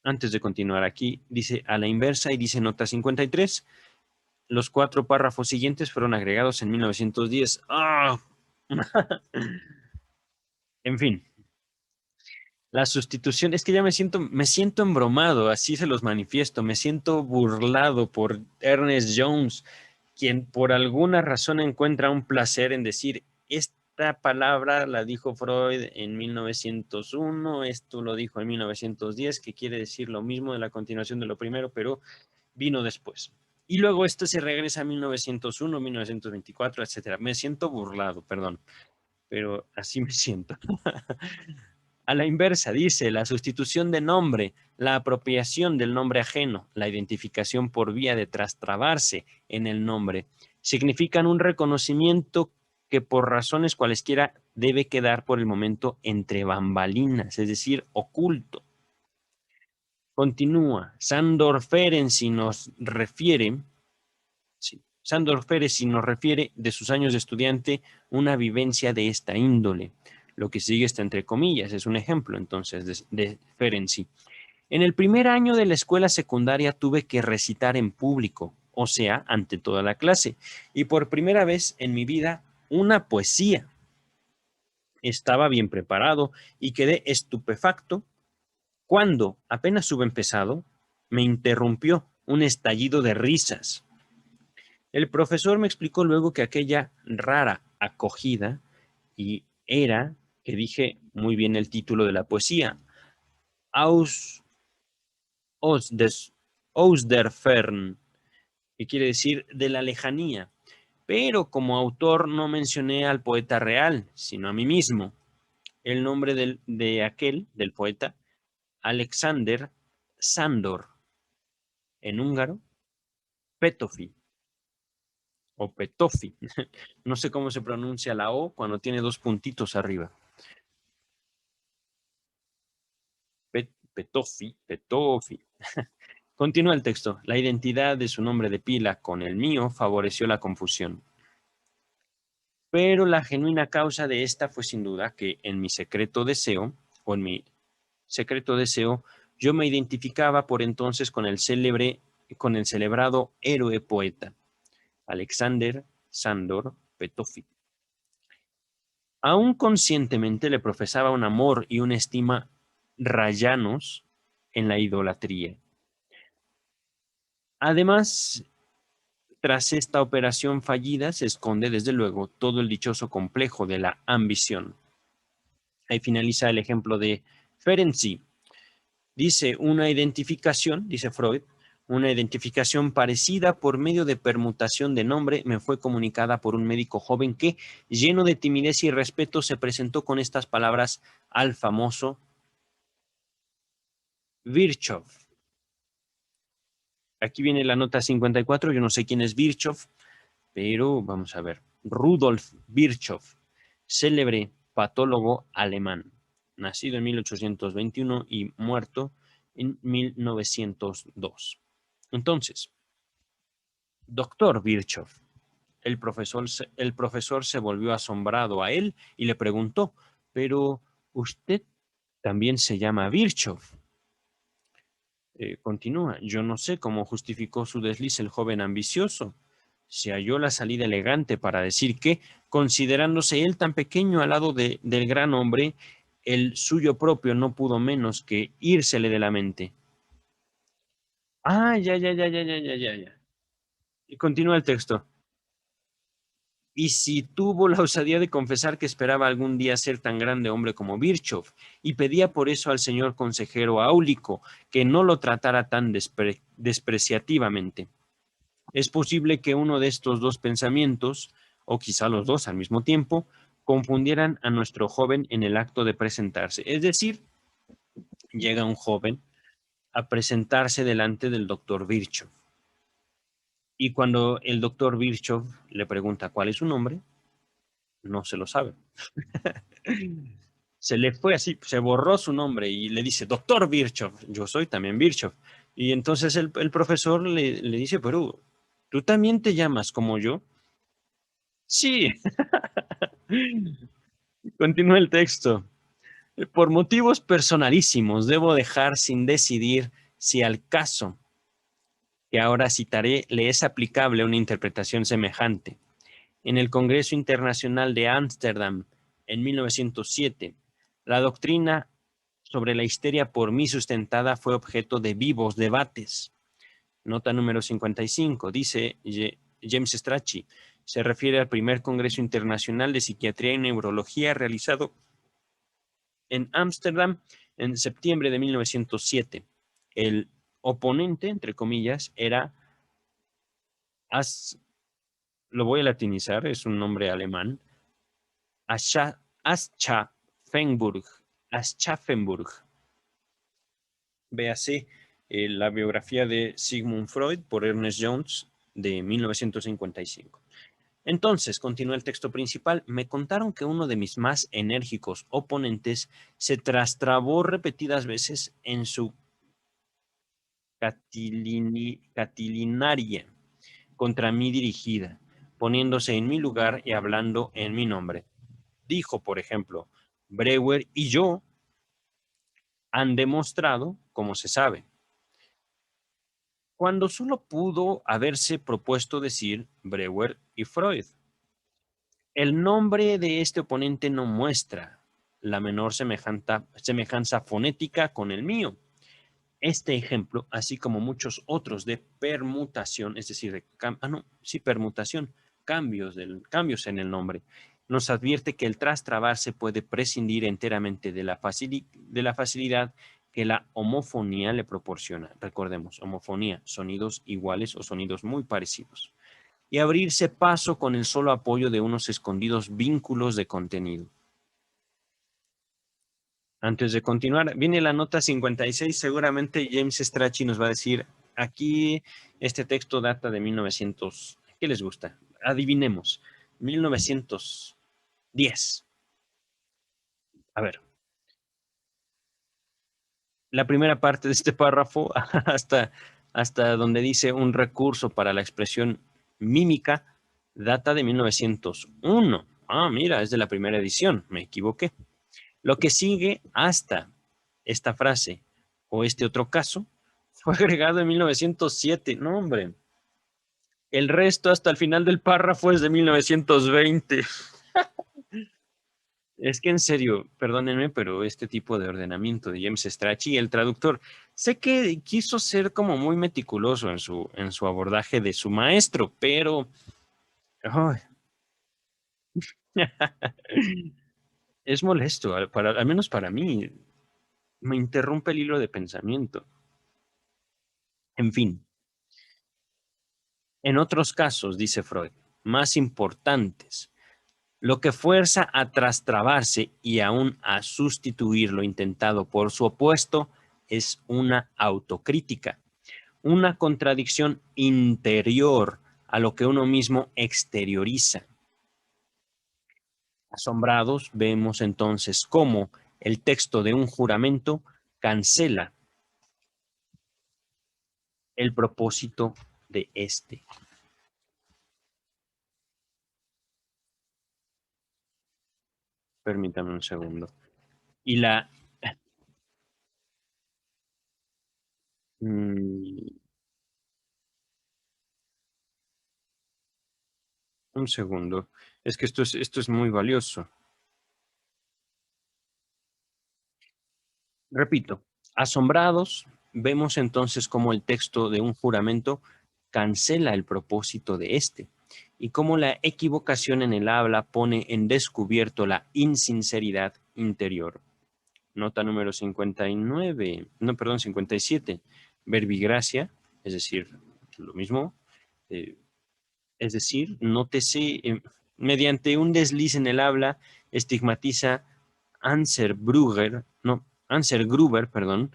antes de continuar aquí, dice a la inversa y dice nota 53, los 4 párrafos siguientes fueron agregados en 1910. ¡Ah! En fin, la sustitución, es que ya me siento embromado, así se los manifiesto, me siento burlado por Ernest Jones, quien por alguna razón encuentra un placer en decir, esta palabra la dijo Freud en 1901, esto lo dijo en 1910, que quiere decir lo mismo de la continuación de lo primero, pero vino después. Y luego esto se regresa a 1901, 1924, etcétera. Me siento burlado, perdón, pero así me siento. A la inversa, dice, la sustitución de nombre, la apropiación del nombre ajeno, la identificación por vía de trastrabarse en el nombre, significan un reconocimiento que por razones cualesquiera debe quedar por el momento entre bambalinas, es decir, oculto. Continúa, Sándor Ferenczi nos refiere, sí, Sándor Ferenczi nos refiere de sus años de estudiante una vivencia de esta índole. Lo que sigue está entre comillas, es un ejemplo entonces de Ferenczi. En el primer año de la escuela secundaria tuve que recitar en público, o sea, ante toda la clase, y por primera vez en mi vida una poesía. Estaba bien preparado y quedé estupefacto cuando, apenas hube empezado, me interrumpió un estallido de risas. El profesor me explicó luego que aquella rara acogida y era, que dije muy bien el título de la poesía, Aus, Aus der Fern, que quiere decir de la lejanía. Pero como autor no mencioné al poeta real, sino a mí mismo. El nombre del poeta, Alexander Sándor, en húngaro, Petofi o Petofi. No sé cómo se pronuncia la O cuando tiene dos puntitos arriba. Petofi, Petofi. Continúa el texto. La identidad de su nombre de pila con el mío favoreció la confusión. Pero la genuina causa de esta fue sin duda que en mi secreto deseo, o en mi secreto deseo, yo me identificaba por entonces con el celebrado héroe poeta, Alexander Sándor Petofi. Aún conscientemente le profesaba un amor y una estima rayanos en la idolatría. Además, tras esta operación fallida se esconde desde luego todo el dichoso complejo de la ambición. Ahí finaliza el ejemplo de Ferenczi. Dice una identificación, dice Freud, una identificación parecida por medio de permutación de nombre me fue comunicada por un médico joven que, lleno de timidez y respeto, se presentó con estas palabras al famoso Virchow. Aquí viene la nota 54, yo no sé quién es Virchow, pero vamos a ver. Rudolf Virchow, célebre patólogo alemán, nacido en 1821 y muerto en 1902. Entonces, doctor Virchow, el profesor se volvió asombrado a él y le preguntó, pero usted también se llama Virchow. Continúa, yo no sé cómo justificó su desliz el joven ambicioso. Se halló la salida elegante para decir que, considerándose él tan pequeño al lado del gran hombre, el suyo propio no pudo menos que írsele de la mente. Ah, ya, ya, ya, ya, ya, ya, ya, ya. Y continúa el texto. Y si tuvo la osadía de confesar que esperaba algún día ser tan grande hombre como Virchow, y pedía por eso al señor consejero Áulico que no lo tratara tan despreciativamente. Es posible que uno de estos dos pensamientos, o quizá los dos al mismo tiempo, confundieran a nuestro joven en el acto de presentarse. Es decir, llega un joven a presentarse delante del doctor Virchow. Y cuando el doctor Virchow le pregunta cuál es su nombre, no se lo sabe. Se le fue así, se borró su nombre y le dice, doctor Virchow, yo soy también Virchow. Y entonces el profesor le dice, pero ¿tú también te llamas como yo? Sí. Continúa el texto. Por motivos personalísimos, debo dejar sin decidir si al caso que ahora citaré le es aplicable una interpretación semejante. En el Congreso Internacional de Ámsterdam, en 1907, la doctrina sobre la histeria por mí sustentada fue objeto de vivos debates. Nota número 55, dice James Strachey, se refiere al primer Congreso Internacional de Psiquiatría y Neurología realizado en Ámsterdam en septiembre de 1907. El oponente, entre comillas, era, lo voy a latinizar, es un nombre alemán, Aschaffenburg. Aschaffenburg. Véase la biografía de Sigmund Freud por Ernest Jones de 1955. Entonces, continúa el texto principal, me contaron que uno de mis más enérgicos oponentes se trastrabó repetidas veces en su catilinaria contra mí dirigida, poniéndose en mi lugar y hablando en mi nombre. Dijo, por ejemplo, Breuer y yo han demostrado, como se sabe, cuando solo pudo haberse propuesto decir Breuer y Freud. El nombre de este oponente no muestra la menor semejanza fonética con el mío. Este ejemplo, así como muchos otros de permutación, es decir, permutación, cambios en el nombre, nos advierte que el trastrabarse puede prescindir enteramente de la facilidad que la homofonía le proporciona. Recordemos, homofonía, sonidos iguales o sonidos muy parecidos. Y abrirse paso con el solo apoyo de unos escondidos vínculos de contenido. Antes de continuar, viene la nota 56. Seguramente James Strachey nos va a decir, aquí este texto data de 1900. ¿Qué les gusta? Adivinemos. 1910. A ver, la primera parte de este párrafo hasta donde dice un recurso para la expresión mímica data de 1901. Ah, mira, es de la primera edición. Me equivoqué. Lo que sigue hasta esta frase o este otro caso fue agregado en 1907. No, hombre. El resto hasta el final del párrafo es de 1920. Es que en serio, perdónenme, pero este tipo de ordenamiento de James Strachey, el traductor, sé que quiso ser como muy meticuloso en su abordaje de su maestro, pero ay, es molesto, al menos para mí, me interrumpe el hilo de pensamiento. En fin, en otros casos, dice Freud, más importantes, lo que fuerza a trastrabarse y aún a sustituir lo intentado por su opuesto es una autocrítica, una contradicción interior a lo que uno mismo exterioriza. Asombrados, vemos entonces cómo el texto de un juramento cancela el propósito de este. Permítame un segundo. Y la... un segundo. Es que esto es muy valioso. Repito, asombrados, vemos entonces cómo el texto de un juramento cancela el propósito de este y cómo la equivocación en el habla pone en descubierto la insinceridad interior. Nota número 59, no, perdón, 57. Verbigracia, es decir, lo mismo, eh, es decir, nótese, mediante un desliz en el habla, estigmatiza Anser Gruber, perdón,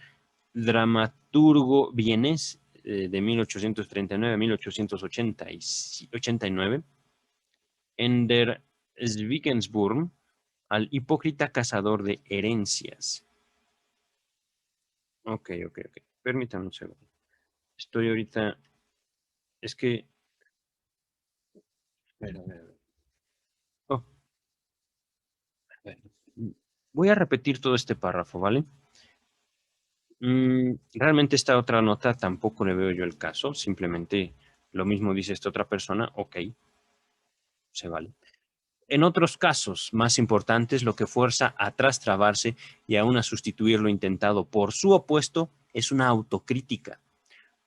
dramaturgo vienés de 1839 a 1889, en Der Schwiegensburg, al hipócrita cazador de herencias. Ok. Permítame un segundo. Estoy ahorita... Es que... A ver. Oh, a ver. Voy a repetir todo este párrafo, ¿vale? Realmente esta otra nota tampoco le veo yo el caso. Simplemente lo mismo dice esta otra persona. Ok, se vale. En otros casos más importantes, lo que fuerza a trastrabarse y aún a sustituir lo intentado por su opuesto es una autocrítica,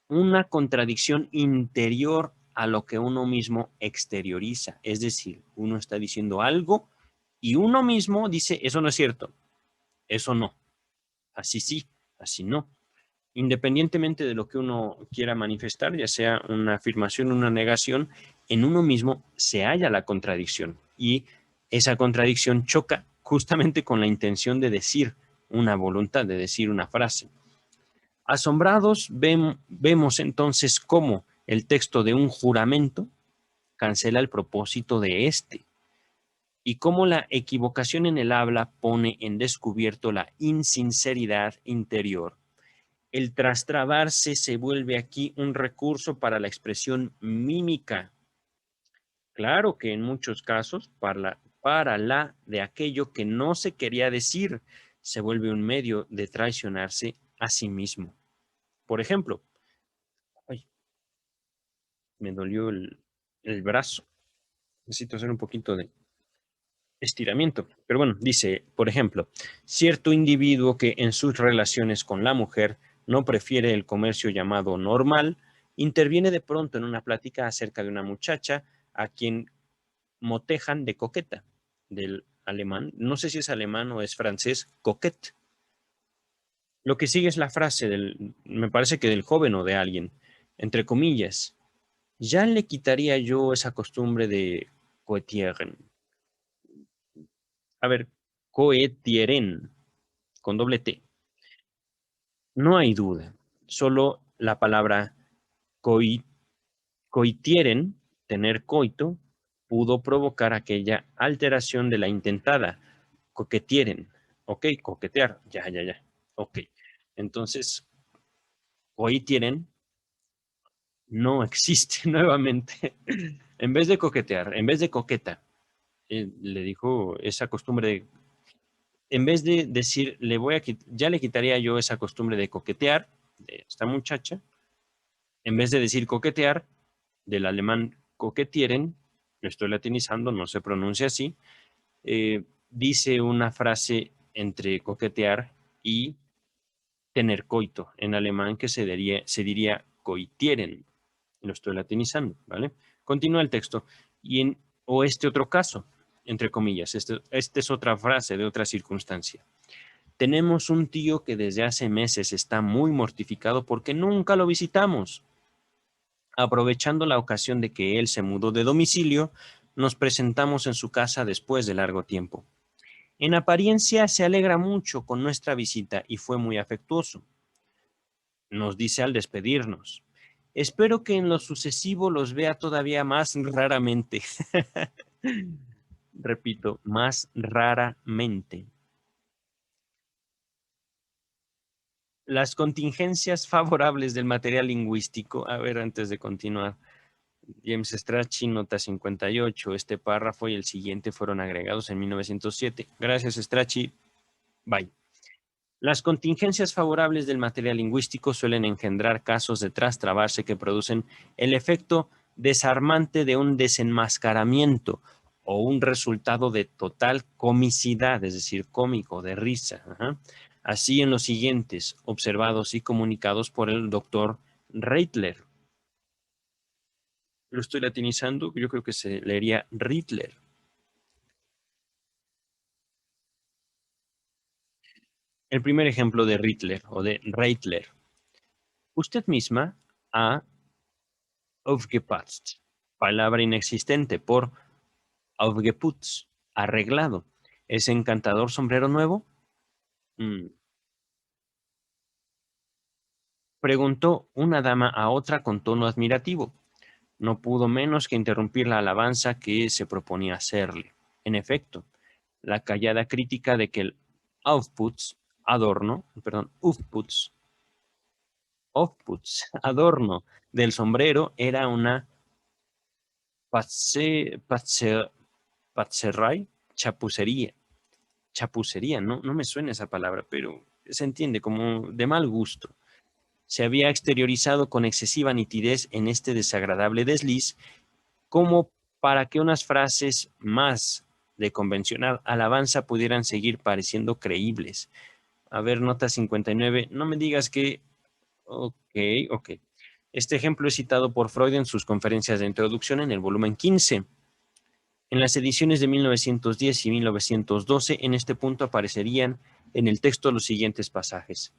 una contradicción interior a lo que uno mismo exterioriza. Es decir, uno está diciendo algo y uno mismo dice, eso no es cierto, eso no, así sí, así no. Independientemente de lo que uno quiera manifestar, ya sea una afirmación o una negación, en uno mismo se halla la contradicción y esa contradicción choca justamente con la intención de decir una voluntad, de decir una frase. Asombrados vemos entonces cómo el texto de un juramento cancela el propósito de éste y cómo la equivocación en el habla pone en descubierto la insinceridad interior. El trastrabarse se vuelve aquí un recurso para la expresión mímica. Claro que en muchos casos, para la de aquello que no se quería decir, se vuelve un medio de traicionarse a sí mismo. Por ejemplo, ay, me dolió el brazo. Necesito hacer un poquito de estiramiento. Pero bueno, dice, por ejemplo, cierto individuo que en sus relaciones con la mujer no prefiere el comercio llamado normal, interviene de pronto en una plática acerca de una muchacha a quien motejan de coqueta, del alemán, no sé si es alemán o es francés, coquette. Lo que sigue es la frase me parece que del joven o de alguien, entre comillas, ya le quitaría yo esa costumbre de coetieren. A ver, coetieren, con doble T. No hay duda, solo la palabra coitieren, tener coito, pudo provocar aquella alteración de la intentada, coquetieren, ok, coquetear, ya, ok. Entonces, coitieren no existe nuevamente. En vez de coquetear, en vez de coqueta, le dijo esa costumbre de, en vez de decir, ya le quitaría yo esa costumbre de coquetear de esta muchacha, en vez de decir coquetear, del alemán coquetieren, lo estoy latinizando, no se pronuncia así, dice una frase entre coquetear y tener coito, en alemán que se diría coitieren, lo estoy latinizando, ¿vale? Continúa el texto. O este otro caso, entre comillas, este es otra frase de otra circunstancia. Tenemos un tío que desde hace meses está muy mortificado porque nunca lo visitamos. Aprovechando la ocasión de que él se mudó de domicilio, nos presentamos en su casa después de largo tiempo. En apariencia se alegra mucho con nuestra visita y fue muy afectuoso. Nos dice al despedirnos. Espero que en lo sucesivo los vea todavía más raramente. Repito, más raramente. Las contingencias favorables del material lingüístico. A ver, antes de continuar. James Strachey, nota 58. Este párrafo y el siguiente fueron agregados en 1907. Gracias, Strachey. Bye. Las contingencias favorables del material lingüístico suelen engendrar casos de trastrabarse que producen el efecto desarmante de un desenmascaramiento o un resultado de total comicidad, es decir, cómico, de risa. Ajá. Así en los siguientes, observados y comunicados por el doctor Reitler. Lo estoy latinizando, yo creo que se leería Rittler. El primer ejemplo de Rittler o de Reitler. Usted misma ha aufgeputzt, palabra inexistente por aufgeputzt, arreglado. ¿Ese encantador sombrero nuevo? Mm. preguntó una dama a otra con tono admirativo. No pudo menos que interrumpir la alabanza que se proponía hacerle. En efecto, la callada crítica de que el adorno del sombrero era una patzerray, chapucería. Chapucería, no me suena esa palabra, pero se entiende como de mal gusto. Se había exteriorizado con excesiva nitidez en este desagradable desliz, como para que unas frases más de convencional alabanza pudieran seguir pareciendo creíbles. A ver, nota 59, no me digas que... Ok, ok. Este ejemplo es citado por Freud en sus conferencias de introducción en el volumen 15. En las ediciones de 1910 y 1912, en este punto aparecerían en el texto los siguientes pasajes.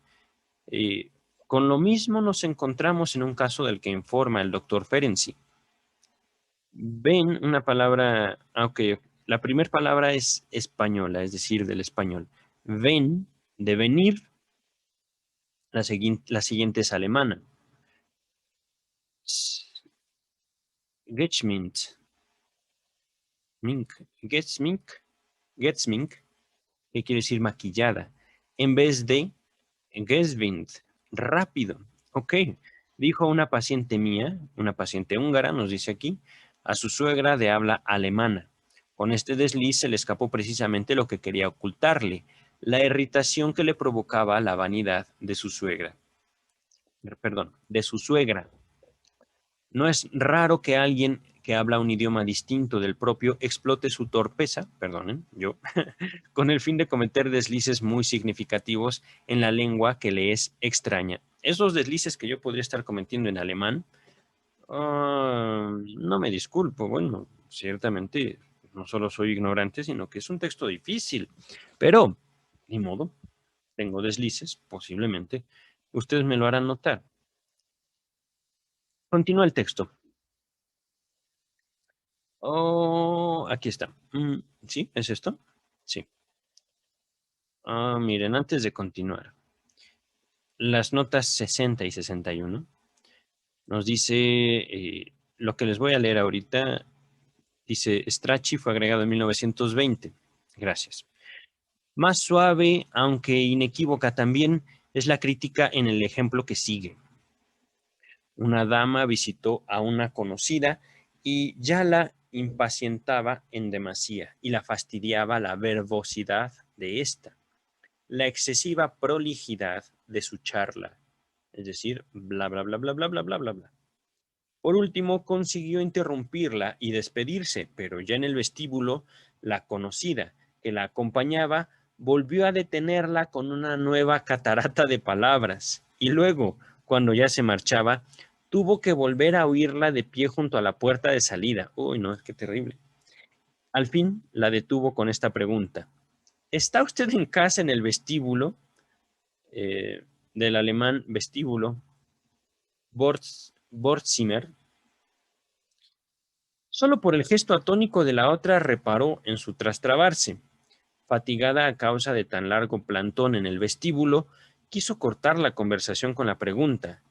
Eh, con lo mismo nos encontramos en un caso del que informa el doctor Ferenczi. Ven una palabra, aunque la primera palabra es española, es decir, del español. Ven, de venir, la siguiente es alemana. Getschmint, mink, Getzmink, que quiere decir maquillada, en vez de Geswind, rápido. Ok, dijo una paciente mía, una paciente húngara, nos dice aquí, a su suegra de habla alemana. Con este desliz se le escapó precisamente lo que quería ocultarle, la irritación que le provocaba la vanidad de su suegra. Perdón, de su suegra. No es raro que alguien que habla un idioma distinto del propio explote su torpeza, perdonen, yo, con el fin de cometer deslices muy significativos en la lengua que le es extraña. Esos deslices que yo podría estar cometiendo en alemán, no me disculpo, bueno, ciertamente no solo soy ignorante, sino que es un texto difícil, pero, ni modo, tengo deslices, posiblemente, ustedes me lo harán notar. Continúa el texto. Oh, aquí está. ¿Sí? ¿Es esto? Sí. Miren, antes de continuar, las notas 60 y 61 nos dice, lo que les voy a leer ahorita, dice, Strachey fue agregado en 1920. Gracias. Más suave, aunque inequívoca también, es la crítica en el ejemplo que sigue. Una dama visitó a una conocida y ya la impacientaba en demasía y la fastidiaba la verbosidad de ésta, la excesiva prolijidad de su charla, es decir, bla, bla, bla, bla, bla, bla, bla, bla, bla. Por último, consiguió interrumpirla y despedirse, pero ya en el vestíbulo, la conocida que la acompañaba volvió a detenerla con una nueva catarata de palabras y luego, cuando ya se marchaba, tuvo que volver a oírla de pie junto a la puerta de salida. Uy, no, es que terrible. Al fin la detuvo con esta pregunta. ¿Está usted en casa en el vestíbulo? Del alemán vestíbulo, Vorzimmer. Solo por el gesto atónico de la otra reparó en su trastrabarse. Fatigada a causa de tan largo plantón en el vestíbulo, quiso cortar la conversación con la pregunta: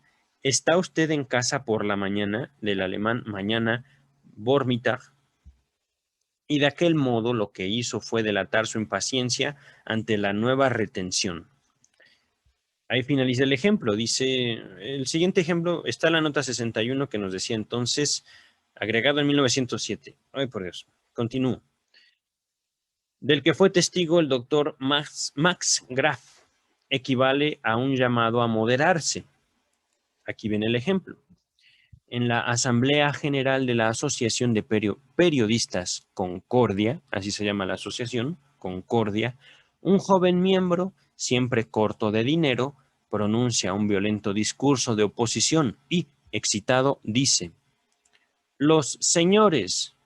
¿está usted en casa por la mañana? Del alemán mañana, Vormittag. Y de aquel modo lo que hizo fue delatar su impaciencia ante la nueva retención. Ahí finaliza el ejemplo. Dice, el siguiente ejemplo está en la nota 61 que nos decía entonces, agregado en 1907. Ay, por Dios. Continúo. Del que fue testigo el doctor Max Graf, equivale a un llamado a moderarse. Aquí viene el ejemplo. En la Asamblea General de la Asociación de Periodistas Concordia, así se llama la asociación, Concordia, un joven miembro, siempre corto de dinero, pronuncia un violento discurso de oposición y, excitado, dice: los señores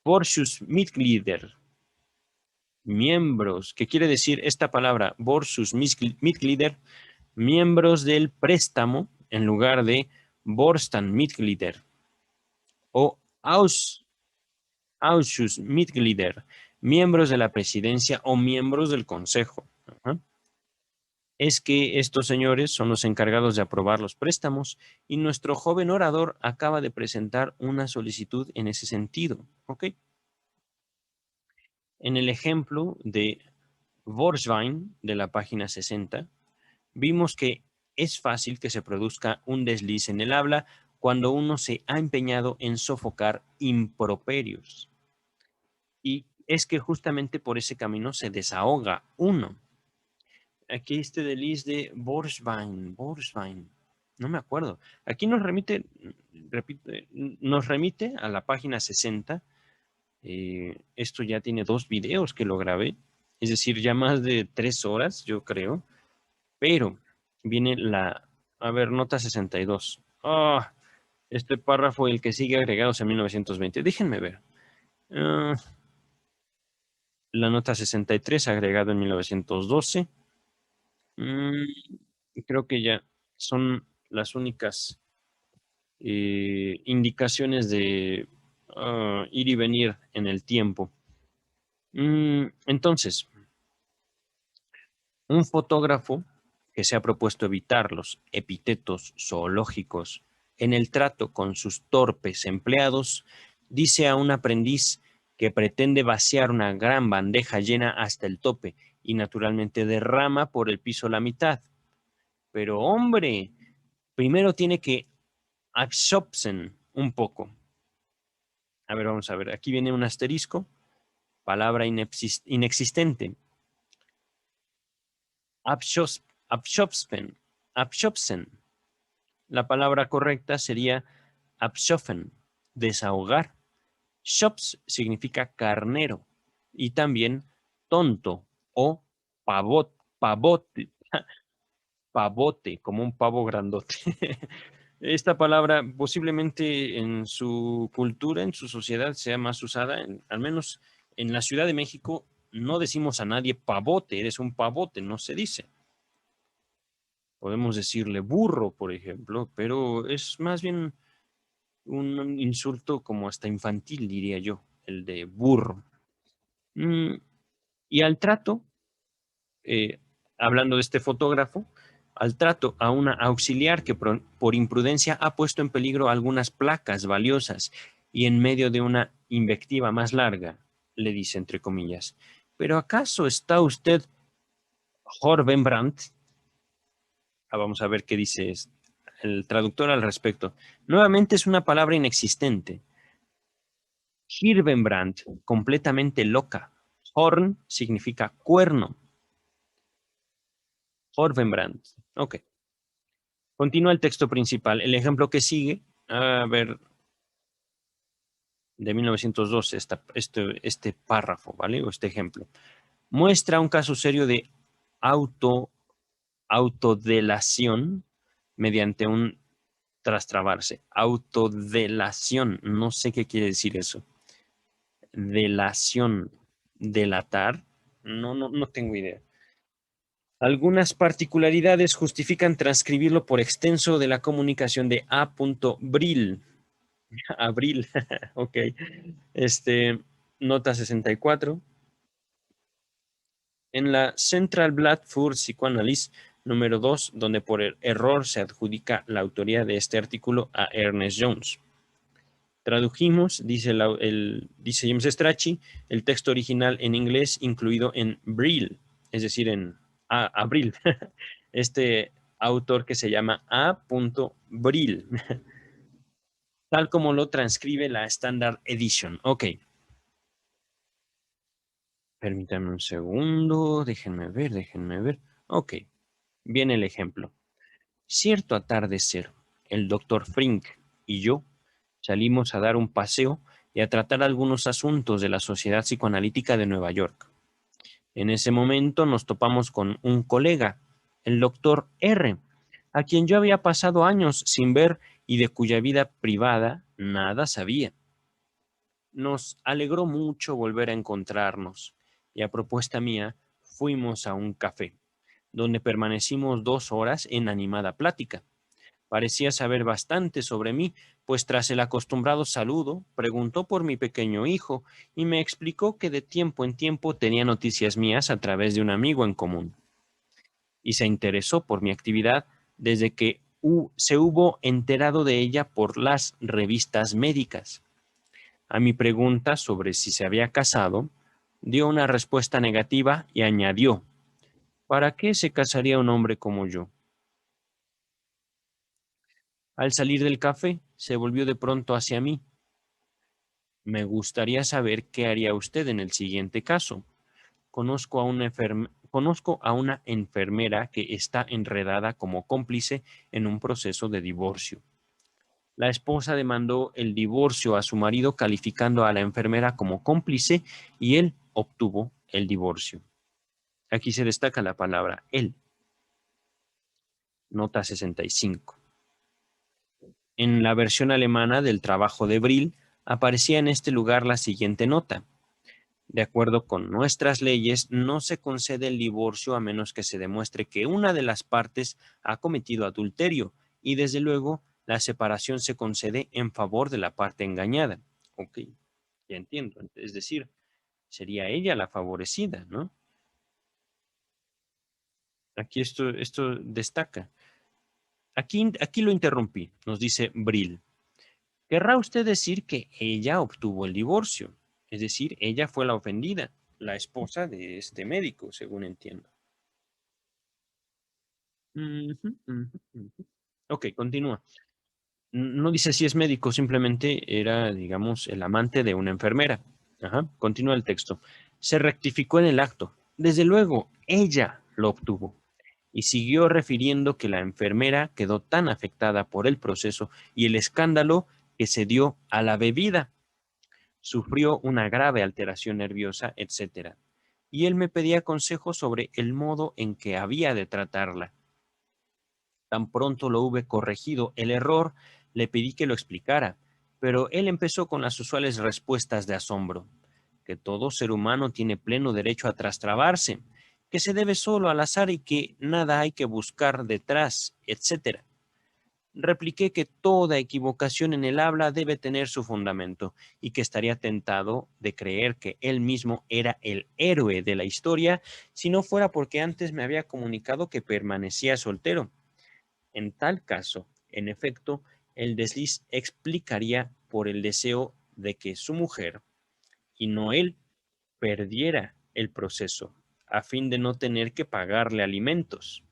Vorschusmitglieder, miembros, ¿qué quiere decir esta palabra? Vorschusmitglieder, miembros del préstamo, en lugar de Vorstandsmitglieder, o Ausschussmitglieder, miembros de la presidencia o miembros del consejo. Ajá. es que estos señores son los encargados de aprobar los préstamos y nuestro joven orador acaba de presentar una solicitud en ese sentido. ¿Ok? En el ejemplo de Vorswein de la página 60, vimos que es fácil que se produzca un desliz en el habla cuando uno se ha empeñado en sofocar improperios. Y es que justamente por ese camino se desahoga uno. Aquí este desliz de Borswein, no me acuerdo. Aquí nos remite, nos remite a la página 60. Esto ya tiene 2 videos que lo grabé, es decir, ya más de 3 horas, yo creo. Pero viene a ver, nota 62. Ah, este párrafo, el que sigue agregados en 1920. Déjenme ver. Ah, la nota 63, agregado en 1912. Mm, creo que ya son las únicas indicaciones de ir y venir en el tiempo. Entonces, un fotógrafo que se ha propuesto evitar los epítetos zoológicos en el trato con sus torpes empleados, dice a un aprendiz que pretende vaciar una gran bandeja llena hasta el tope y naturalmente derrama por el piso la mitad. Pero hombre, primero tiene que absorpsen un poco. A ver, vamos a ver, aquí viene un asterisco, palabra inexistente. Abschopfen, abschopsen. La palabra correcta sería abschoffen, desahogar. Shops significa carnero y también tonto o pavote, pavote, como un pavo grandote. Esta palabra posiblemente en su cultura, en su sociedad, sea más usada, al menos en la Ciudad de México, no decimos a nadie pavote, eres un pavote, no se dice. Podemos decirle burro, por ejemplo, pero es más bien un insulto como hasta infantil, diría yo, el de burro. Mm, y al trato, eh, hablando de este fotógrafo, al trato a una auxiliar que por imprudencia ha puesto en peligro algunas placas valiosas y en medio de una invectiva más larga, le dice entre comillas, ¿pero acaso está usted Jorvenbrandt? Vamos a ver qué dice el traductor al respecto. Nuevamente es una palabra inexistente. Hirvenbrand, completamente loca. Horn significa cuerno. Horvenbrand. Ok. Continúa el texto principal. El ejemplo que sigue, a ver, de 1912, este párrafo, ¿vale? O este ejemplo. Muestra un caso serio de auto, autodelación mediante un trastrabarse. Autodelación. No sé qué quiere decir eso. Delación. Delatar. No tengo idea. Algunas particularidades justifican transcribirlo por extenso de la comunicación de A. Brill. Abril, ok. Nota 64. En la Central Blatt für Psychoanalyse número 2, donde por error se adjudica la autoría de este artículo a Ernest Jones. Tradujimos, dice James Strachey, el texto original en inglés incluido en Brill, es decir, en abril. Este autor que se llama A. Brill, tal como lo transcribe la Standard Edition. Ok. Permítanme un segundo, déjenme ver. Ok, viene el ejemplo. Cierto atardecer, el doctor Frink y yo salimos a dar un paseo y a tratar algunos asuntos de la Sociedad Psicoanalítica de Nueva York. En ese momento nos topamos con un colega, el doctor R, a quien yo había pasado años sin ver y de cuya vida privada nada sabía. Nos alegró mucho volver a encontrarnos y a propuesta mía fuimos a un café, donde permanecimos 2 horas en animada plática. Parecía saber bastante sobre mí, pues tras el acostumbrado saludo, preguntó por mi pequeño hijo y me explicó que de tiempo en tiempo tenía noticias mías a través de un amigo en común. y se interesó por mi actividad desde que se hubo enterado de ella por las revistas médicas. A mi pregunta sobre si se había casado, dio una respuesta negativa y añadió, ¿para qué se casaría un hombre como yo? Al salir del café, se volvió de pronto hacia mí. Me gustaría saber qué haría usted en el siguiente caso. Conozco a una enfermera que está enredada como cómplice en un proceso de divorcio. La esposa demandó el divorcio a su marido calificando a la enfermera como cómplice y él obtuvo el divorcio. Aquí se destaca la palabra él, nota 65. En la versión alemana del trabajo de Brill aparecía en este lugar la siguiente nota. De acuerdo con nuestras leyes, no se concede el divorcio a menos que se demuestre que una de las partes ha cometido adulterio y desde luego la separación se concede en favor de la parte engañada. Ok, ya entiendo. Es decir, sería ella la favorecida, ¿no? Aquí esto destaca. Aquí lo interrumpí, nos dice Brill. ¿Querrá usted decir que ella obtuvo el divorcio? Es decir, ella fue la ofendida, la esposa de este médico, según entiendo. Ujú, ujú, ujú. Ok, continúa. No dice si es médico, simplemente era, digamos, el amante de una enfermera. Ajá, continúa el texto. Se rectificó en el acto. Desde luego, ella lo obtuvo. Y siguió refiriendo que la enfermera quedó tan afectada por el proceso y el escándalo que se dio a la bebida. Sufrió una grave alteración nerviosa, etcétera. Y él me pedía consejos sobre el modo en que había de tratarla. Tan pronto lo hube corregido el error, le pedí que lo explicara, pero él empezó con las usuales respuestas de asombro, que todo ser humano tiene pleno derecho a trastrabarse, que se debe solo al azar y que nada hay que buscar detrás, etcétera. Repliqué que toda equivocación en el habla debe tener su fundamento y que estaría tentado de creer que él mismo era el héroe de la historia si no fuera porque antes me había comunicado que permanecía soltero. En tal caso, en efecto, el desliz explicaría por el deseo de que su mujer, y no él, perdiera el proceso, a fin de no tener que pagarle alimentos,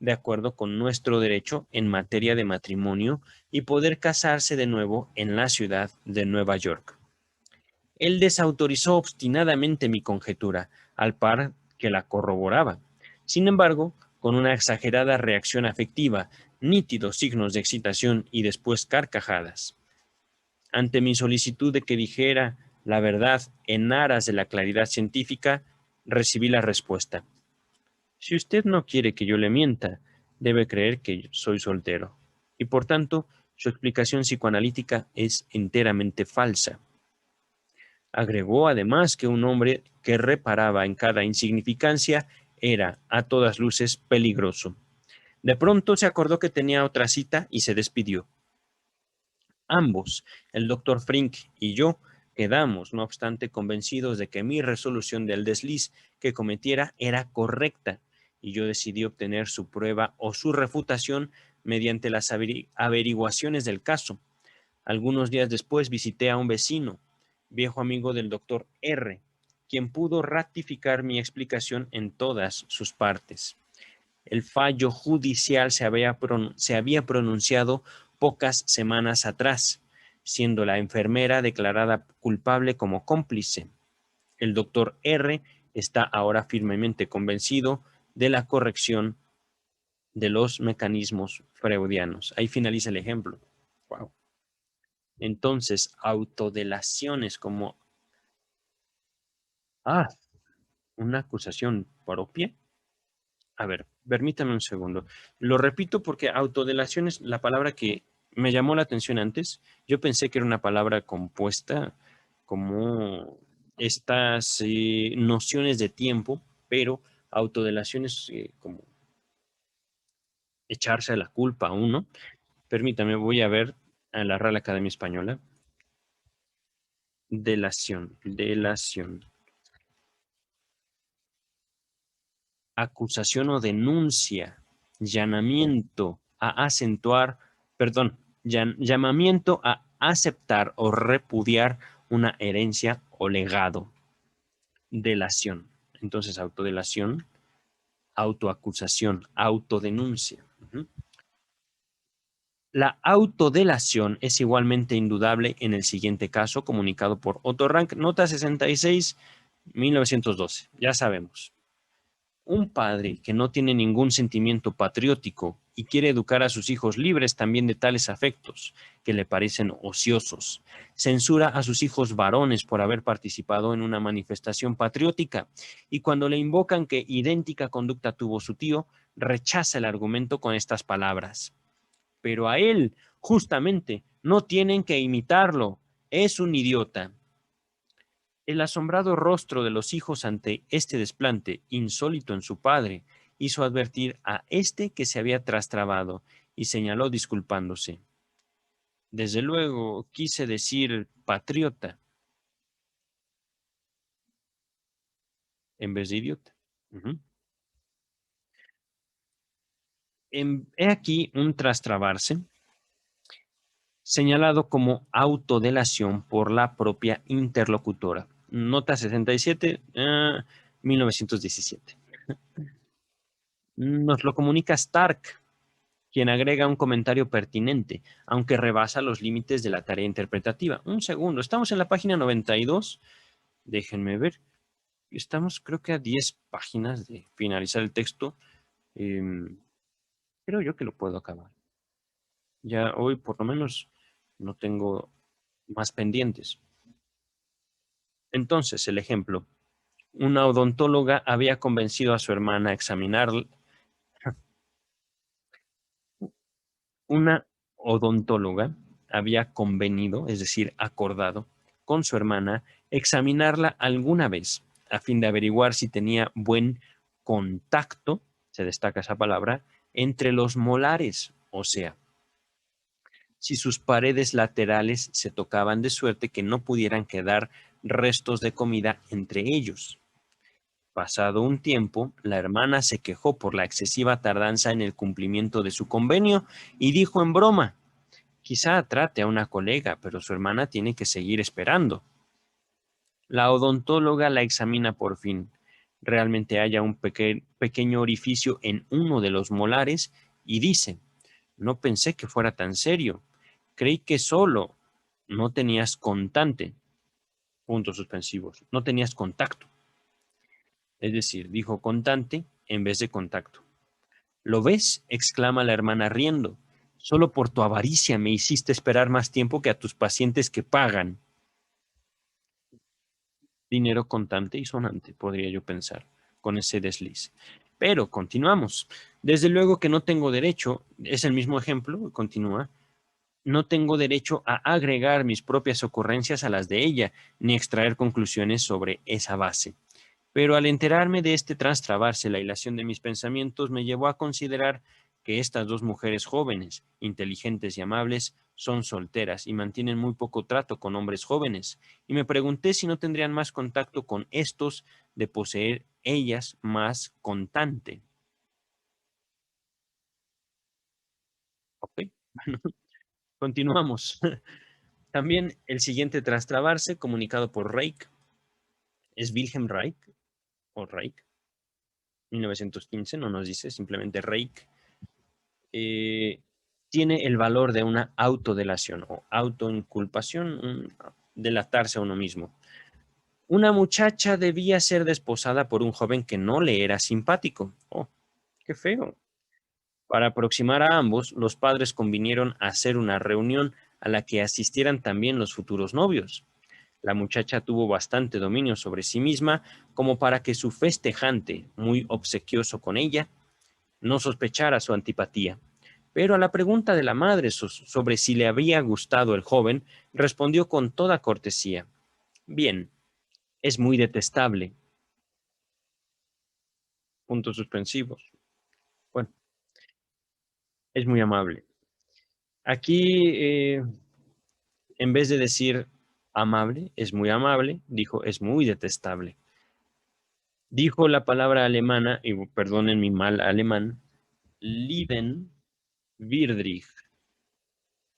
de acuerdo con nuestro derecho en materia de matrimonio, y poder casarse de nuevo en la ciudad de Nueva York. Él desautorizó obstinadamente mi conjetura, al par que la corroboraba. Sin embargo, con una exagerada reacción afectiva, nítidos signos de excitación y después carcajadas. Ante mi solicitud de que dijera la verdad en aras de la claridad científica, recibí la respuesta. Si usted no quiere que yo le mienta, debe creer que soy soltero. Y por tanto, su explicación psicoanalítica es enteramente falsa. Agregó además que un hombre que reparaba en cada insignificancia era, a todas luces, peligroso. De pronto se acordó que tenía otra cita y se despidió. Ambos, el doctor Frink y yo, quedamos, no obstante, convencidos de que mi resolución del desliz que cometiera era correcta, y yo decidí obtener su prueba o su refutación mediante las averiguaciones del caso. Algunos días después visité a un vecino, viejo amigo del doctor R., quien pudo ratificar mi explicación en todas sus partes. El fallo judicial se había pronunciado pocas semanas atrás, siendo la enfermera declarada culpable como cómplice. El doctor R. está ahora firmemente convencido de la corrección de los mecanismos freudianos. Ahí finaliza el ejemplo. Wow. Entonces, autodelaciones como, ah, una acusación propia. A ver, permítame un segundo. Lo repito porque autodelación es la palabra que me llamó la atención antes. Yo pensé que era una palabra compuesta como estas nociones de tiempo, pero autodelación es como echarse la culpa a uno. Permítame, voy a ver a la Real Academia Española. Delación, delación. acusación o denuncia, llamamiento a acentuar, perdón, llamamiento a aceptar o repudiar una herencia o legado. Delación. Entonces, autodelación, autoacusación, autodenuncia. La autodelación es igualmente indudable en el siguiente caso, comunicado por Otto Rank, nota 66, 1912. Ya sabemos. Un padre que no tiene ningún sentimiento patriótico y quiere educar a sus hijos libres también de tales afectos que le parecen ociosos, censura a sus hijos varones por haber participado en una manifestación patriótica y cuando le invocan que idéntica conducta tuvo su tío, rechaza el argumento con estas palabras. Pero a él, justamente, no tienen que imitarlo. Es un idiota. El asombrado rostro de los hijos ante este desplante insólito en su padre hizo advertir a éste que se había trastrabado y señaló disculpándose. Desde luego, quise decir patriota en vez de idiota. Ujú. He aquí un trastrabarse señalado como autodelación por la propia interlocutora. Nota 67, 1917. Nos lo comunica Stark, quien agrega un comentario pertinente, aunque rebasa los límites de la tarea interpretativa. Un segundo, estamos en la página 92. Déjenme ver. Estamos creo que a 10 páginas de finalizar el texto. Em, Creo yo que lo puedo acabar. Ya hoy por lo menos no tengo más pendientes. Entonces, el ejemplo. Una odontóloga había convencido a su hermana a examinar. Una odontóloga había convenido, es decir, acordado, con su hermana examinarla alguna vez a fin de averiguar si tenía buen contacto, se destaca esa palabra, entre los molares, o sea, si sus paredes laterales se tocaban de suerte que no pudieran quedar restos de comida entre ellos. Pasado un tiempo, la hermana se quejó por la excesiva tardanza en el cumplimiento de su convenio y dijo en broma: quizá trate a una colega, pero su hermana tiene que seguir esperando. La odontóloga la examina por fin. Realmente halla un pequeño orificio en uno de los molares y dice: no pensé que fuera tan serio. Creí que solo no tenías contante. Puntos suspensivos. No tenías contacto. Es decir, dijo contante en vez de contacto. ¿Lo ves?, exclama la hermana riendo. Solo por tu avaricia me hiciste esperar más tiempo que a tus pacientes que pagan. Dinero contante y sonante, podría yo pensar, con ese desliz. Pero continuamos. Desde luego que no tengo derecho, es el mismo ejemplo, continúa, no tengo derecho a agregar mis propias ocurrencias a las de ella, ni extraer conclusiones sobre esa base. Pero al enterarme de este trastrabarse, la hilación de mis pensamientos me llevó a considerar que estas dos mujeres jóvenes, inteligentes y amables, son solteras y mantienen muy poco trato con hombres jóvenes, y me pregunté si no tendrían más contacto con estos de poseer ellas más contante. Ok, continuamos. También el siguiente trastrabarse, comunicado por Reich, es Wilhelm Reich, o Reich, 1915, no nos dice, simplemente Reich, eh, tiene el valor de una autodelación o autoinculpación, delatarse a uno mismo. Una muchacha debía ser desposada por un joven que no le era simpático. Oh, qué feo. Para aproximar a ambos, los padres convinieron a hacer una reunión a la que asistieran también los futuros novios. La muchacha tuvo bastante dominio sobre sí misma como para que su festejante, muy obsequioso con ella, no sospechara su antipatía. Pero a la pregunta de la madre sobre si le había gustado el joven, respondió con toda cortesía: bien, es muy detestable. Puntos suspensivos. Bueno, es muy amable. Aquí, en vez de decir amable, es muy amable, dijo es muy detestable. Dijo la palabra alemana, y perdonen mi mal alemán, Liden Wirdrich,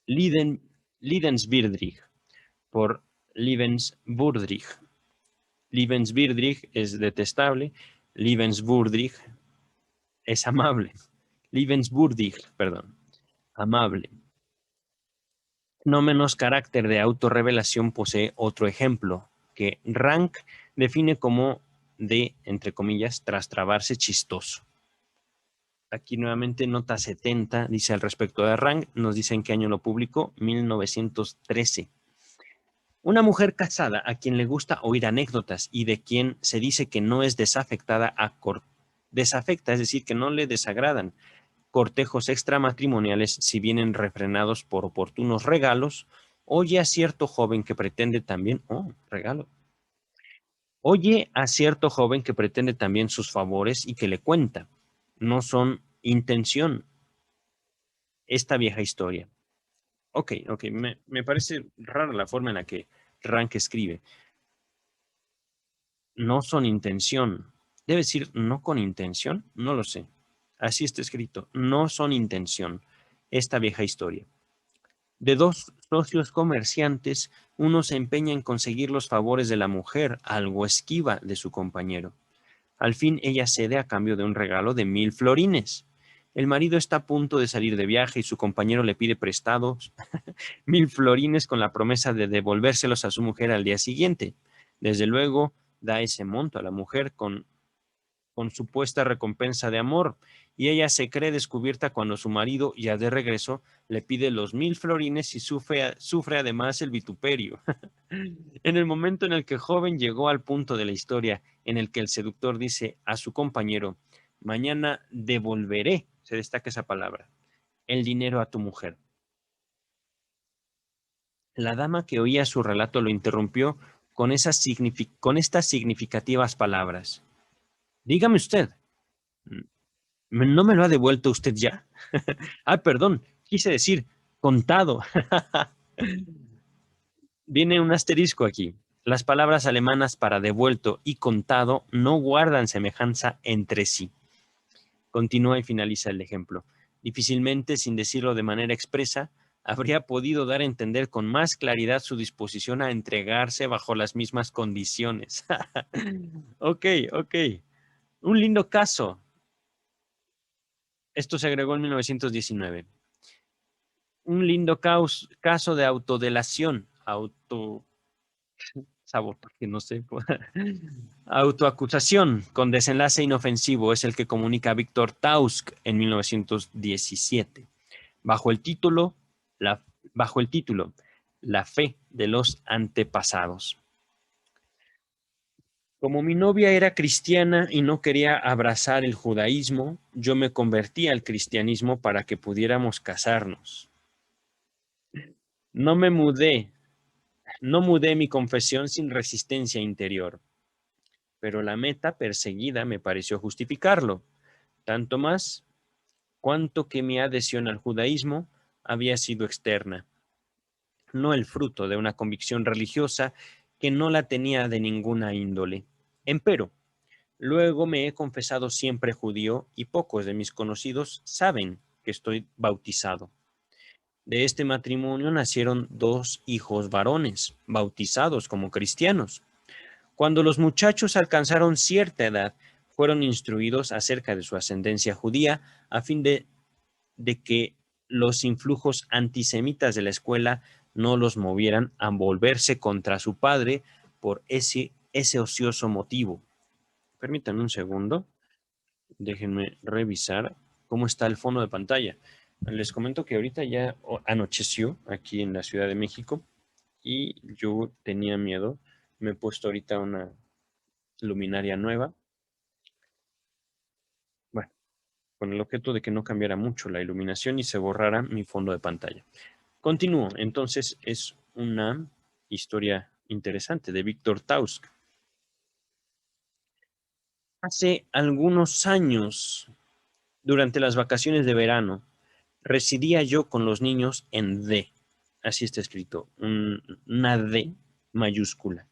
Liden, Liedenswürdig, por Liebenswürdig. Liebenswürdig es detestable, Liebenswürdig es amable. Liebenswürdig, perdón, amable. No menos carácter de autorrevelación posee otro ejemplo, que Rank define como de, entre comillas, tras trabarse chistoso. Aquí nuevamente nota 70 dice al respecto de Rank, nos dice en qué año lo publicó, 1913. Una mujer casada a quien le gusta oír anécdotas y de quien se dice que no es desafectada desafecta, es decir, que no le desagradan cortejos extramatrimoniales si vienen refrenados por oportunos regalos, oye a cierto joven que pretende también, regalo, oye a cierto joven que pretende también sus favores y que le cuenta. No son intención esta vieja historia. Ok, me parece rara la forma en la que Rank escribe. No son intención. Debe decir no con intención, no lo sé. Así está escrito, no son intención esta vieja historia. De dos socios comerciantes, uno se empeña en conseguir los favores de la mujer, algo esquiva de su compañero. Al fin ella cede a cambio de un regalo de 1000 florines. El marido está a punto de salir de viaje y su compañero le pide prestados 1000 florines con la promesa de devolvérselos a su mujer al día siguiente. Desde luego, da ese monto a la mujer con supuesta recompensa de amor, y ella se cree descubierta cuando su marido, ya de regreso, le pide los 1000 florines y sufre además el vituperio. En el momento en el que el joven llegó al punto de la historia en el que el seductor dice a su compañero, mañana devolveré, se destaca esa palabra, el dinero a tu mujer. La dama que oía su relato lo interrumpió con estas significativas palabras. Dígame usted, ¿no me lo ha devuelto usted ya? Perdón, quise decir contado. Viene un asterisco aquí. Las palabras alemanas para devuelto y contado no guardan semejanza entre sí. Continúa y finaliza el ejemplo. Difícilmente, sin decirlo de manera expresa, habría podido dar a entender con más claridad su disposición a entregarse bajo las mismas condiciones. Ok, ok. Un lindo caso. Esto se agregó en 1919. Un lindo caso de autodelación, sabotaje, no sé, autoacusación con desenlace inofensivo es el que comunica Víctor Tausk en 1917, bajo el título La, bajo el título La fe de los antepasados. Como mi novia era cristiana y no quería abrazar el judaísmo, yo me convertí al cristianismo para que pudiéramos casarnos. No me mudé, no mudé mi confesión sin resistencia interior, pero la meta perseguida me pareció justificarlo, tanto más cuanto que mi adhesión al judaísmo había sido externa, no el fruto de una convicción religiosa que no la tenía de ninguna índole. Empero, luego me he confesado siempre judío y pocos de mis conocidos saben que estoy bautizado. De este matrimonio nacieron 2 hijos varones, bautizados como cristianos. Cuando los muchachos alcanzaron cierta edad, fueron instruidos acerca de su ascendencia judía a fin de que los influjos antisemitas de la escuela no los movieran a volverse contra su padre por ese ocioso motivo. Permítanme un segundo, déjenme revisar cómo está el fondo de pantalla. Les comento que ahorita ya anocheció aquí en la Ciudad de México y yo tenía miedo. Me he puesto ahorita una luminaria nueva. Bueno, con el objeto de que no cambiara mucho la iluminación y se borrara mi fondo de pantalla. Continúo. Entonces es una historia interesante de Víctor Tausk. Hace algunos años, durante las vacaciones de verano, residía yo con los niños en D. Así está escrito, una D mayúscula,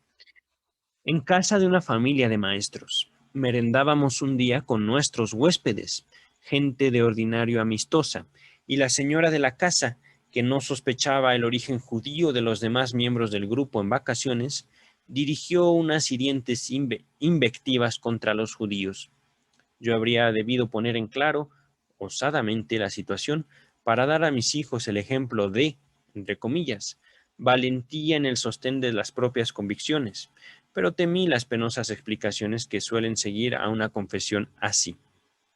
en casa de una familia de maestros. Merendábamos un día con nuestros huéspedes, gente de ordinario amistosa, y la señora de la casa, que no sospechaba el origen judío de los demás miembros del grupo en vacaciones, dirigió unas hirientes invectivas contra los judíos. Yo habría debido poner en claro, osadamente, la situación para dar a mis hijos el ejemplo de, entre comillas, valentía en el sostén de las propias convicciones, pero temí las penosas explicaciones que suelen seguir a una confesión así.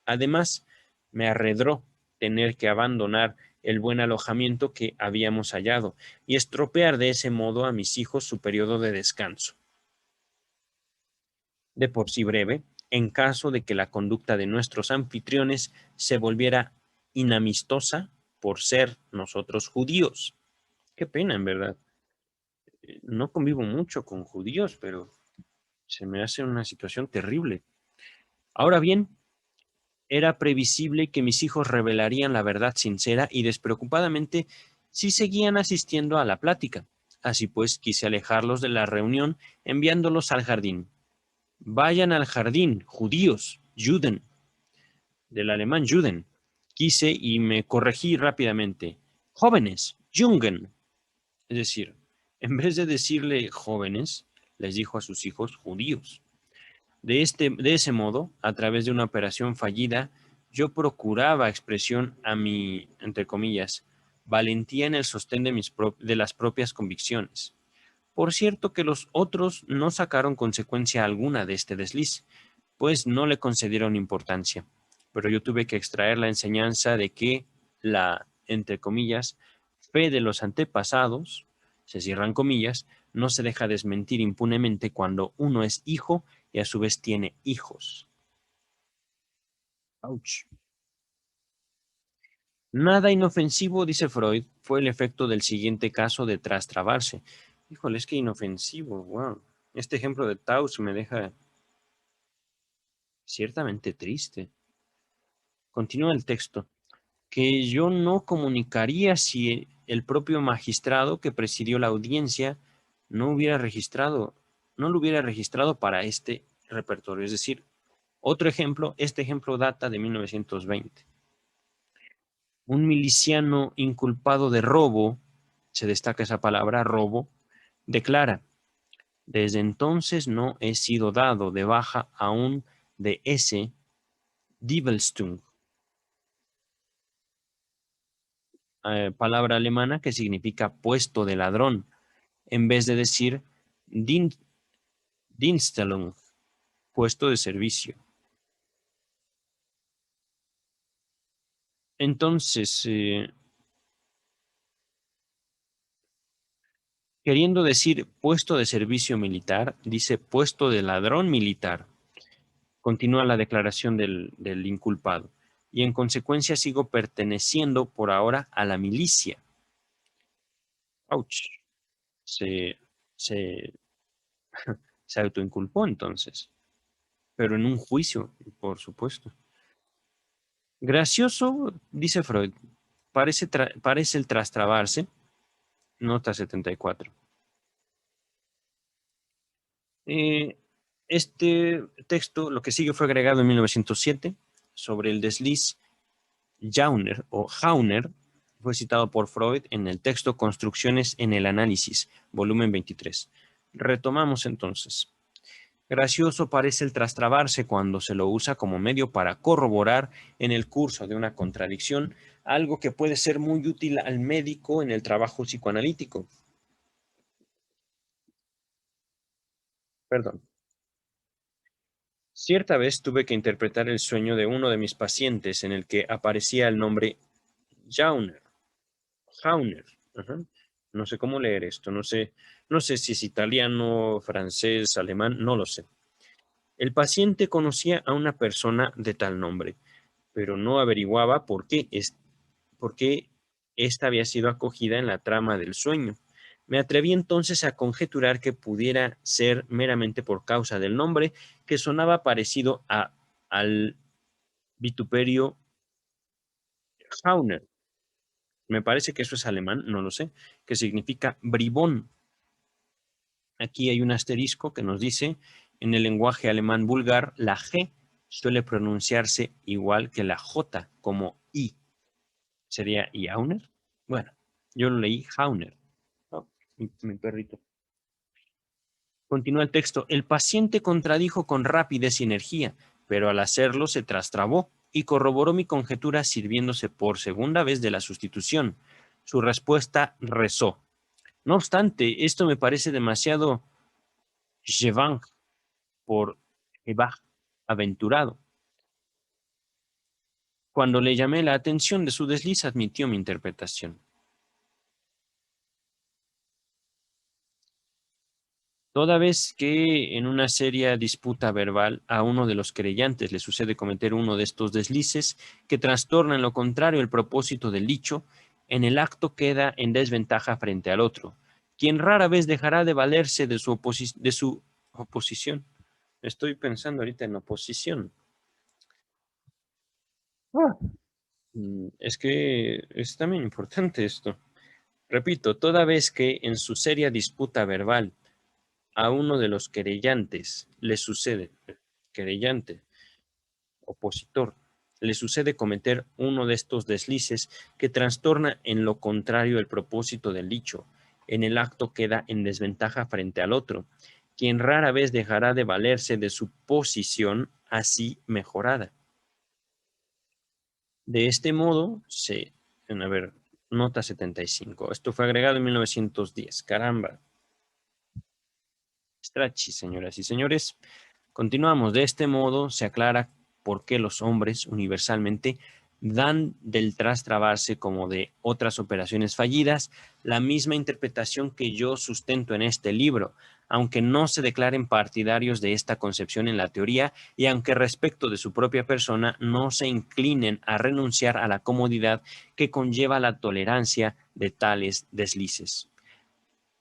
Además, me arredró tener que abandonar el buen alojamiento que habíamos hallado y estropear de ese modo a mis hijos su periodo de descanso. De por sí breve, en caso de que la conducta de nuestros anfitriones se volviera inamistosa por ser nosotros judíos. Qué pena, en verdad. No convivo mucho con judíos, pero se me hace una situación terrible. Ahora bien, era previsible que mis hijos revelarían la verdad sincera y despreocupadamente si seguían asistiendo a la plática. Así pues, quise alejarlos de la reunión enviándolos al jardín. Vayan al jardín, judíos, Juden, del alemán Juden. Quise y me corregí rápidamente. Jóvenes, Jungen. Es decir, en vez de decirle jóvenes, les dijo a sus hijos judíos. De ese modo, a través de una operación fallida, yo procuraba expresión a mi, entre comillas, valentía en el sostén de las propias convicciones. Por cierto que los otros no sacaron consecuencia alguna de este desliz, pues no le concedieron importancia. Pero yo tuve que extraer la enseñanza de que la, entre comillas, fe de los antepasados, se cierran comillas, no se deja desmentir impunemente cuando uno es hijo y a su vez tiene hijos. Ouch. Nada inofensivo, dice Freud, fue el efecto del siguiente caso de trastrabarse. Híjole, es que inofensivo, wow. Este ejemplo de Taus me deja ciertamente triste. Continúa el texto. Que yo no comunicaría si el propio magistrado que presidió la audiencia no lo hubiera registrado para este repertorio. Es decir, otro ejemplo, este ejemplo data de 1920. Un miliciano inculpado de robo, se destaca esa palabra, robo, declara, desde entonces no he sido dado de baja aún de ese Diebelstung, palabra alemana que significa puesto de ladrón, en vez de decir Dienstellung, puesto de servicio. Entonces, queriendo decir puesto de servicio militar, dice puesto de ladrón militar. Continúa la declaración del inculpado. Y en consecuencia sigo perteneciendo por ahora a la milicia. Ouch. Se, se, se autoinculpó entonces, pero en un juicio, por supuesto. Gracioso, dice Freud, parece el trastrabarse, nota 74. Eh, este texto, lo que sigue, fue agregado en 1907 sobre el desliz Jauner o Jauner, fue citado por Freud en el texto Construcciones en el Análisis, volumen 23. Retomamos entonces. Gracioso parece el trastrabarse cuando se lo usa como medio para corroborar en el curso de una contradicción algo que puede ser muy útil al médico en el trabajo psicoanalítico. Perdón. Cierta vez tuve que interpretar el sueño de uno de mis pacientes en el que aparecía el nombre Jauner. Jauner. Ajá. No sé cómo leer esto, no sé si es italiano, francés, alemán, no lo sé. El paciente conocía a una persona de tal nombre, pero no averiguaba por qué ésta había sido acogida en la trama del sueño. Me atreví entonces a conjeturar que pudiera ser meramente por causa del nombre, que sonaba parecido al vituperio Jauner. Me parece que eso es alemán, no lo sé, que significa bribón. Aquí hay un asterisco que nos dice En el lenguaje alemán vulgar, la G suele pronunciarse igual que la J, como I. ¿Sería Iauner? Bueno, yo lo leí Jauner. Oh, mi perrito. Continúa el texto. El paciente contradijo con rapidez y energía, pero al hacerlo se trastrabó y corroboró mi conjetura sirviéndose por segunda vez de la sustitución. Su respuesta rezó. No obstante, esto me parece demasiado Jevang por Ebach, aventurado. Cuando le llamé la atención de su desliz, admitió mi interpretación. Toda vez que en una seria disputa verbal a uno de los querellantes le sucede cometer uno de estos deslices que trastornan lo contrario el propósito del dicho, en el acto queda en desventaja frente al otro, quien rara vez dejará de valerse de su oposición. Estoy pensando ahorita en oposición. Es que es también importante esto. Repito, toda vez que en su seria disputa verbal a uno de los querellantes le sucede, querellante, opositor, le sucede cometer uno de estos deslices que trastorna en lo contrario el propósito del dicho, en el acto queda en desventaja frente al otro, quien rara vez dejará de valerse de su posición así mejorada. De este modo, a ver, nota 75. Esto fue agregado en 1910. Caramba. Strachey, señoras y señores. Continuamos. De este modo, se aclara por qué los hombres universalmente dan del trastrabarse como de otras operaciones fallidas la misma interpretación que yo sustento en este libro, aunque no se declaren partidarios de esta concepción en la teoría y aunque respecto de su propia persona no se inclinen a renunciar a la comodidad que conlleva la tolerancia de tales deslices.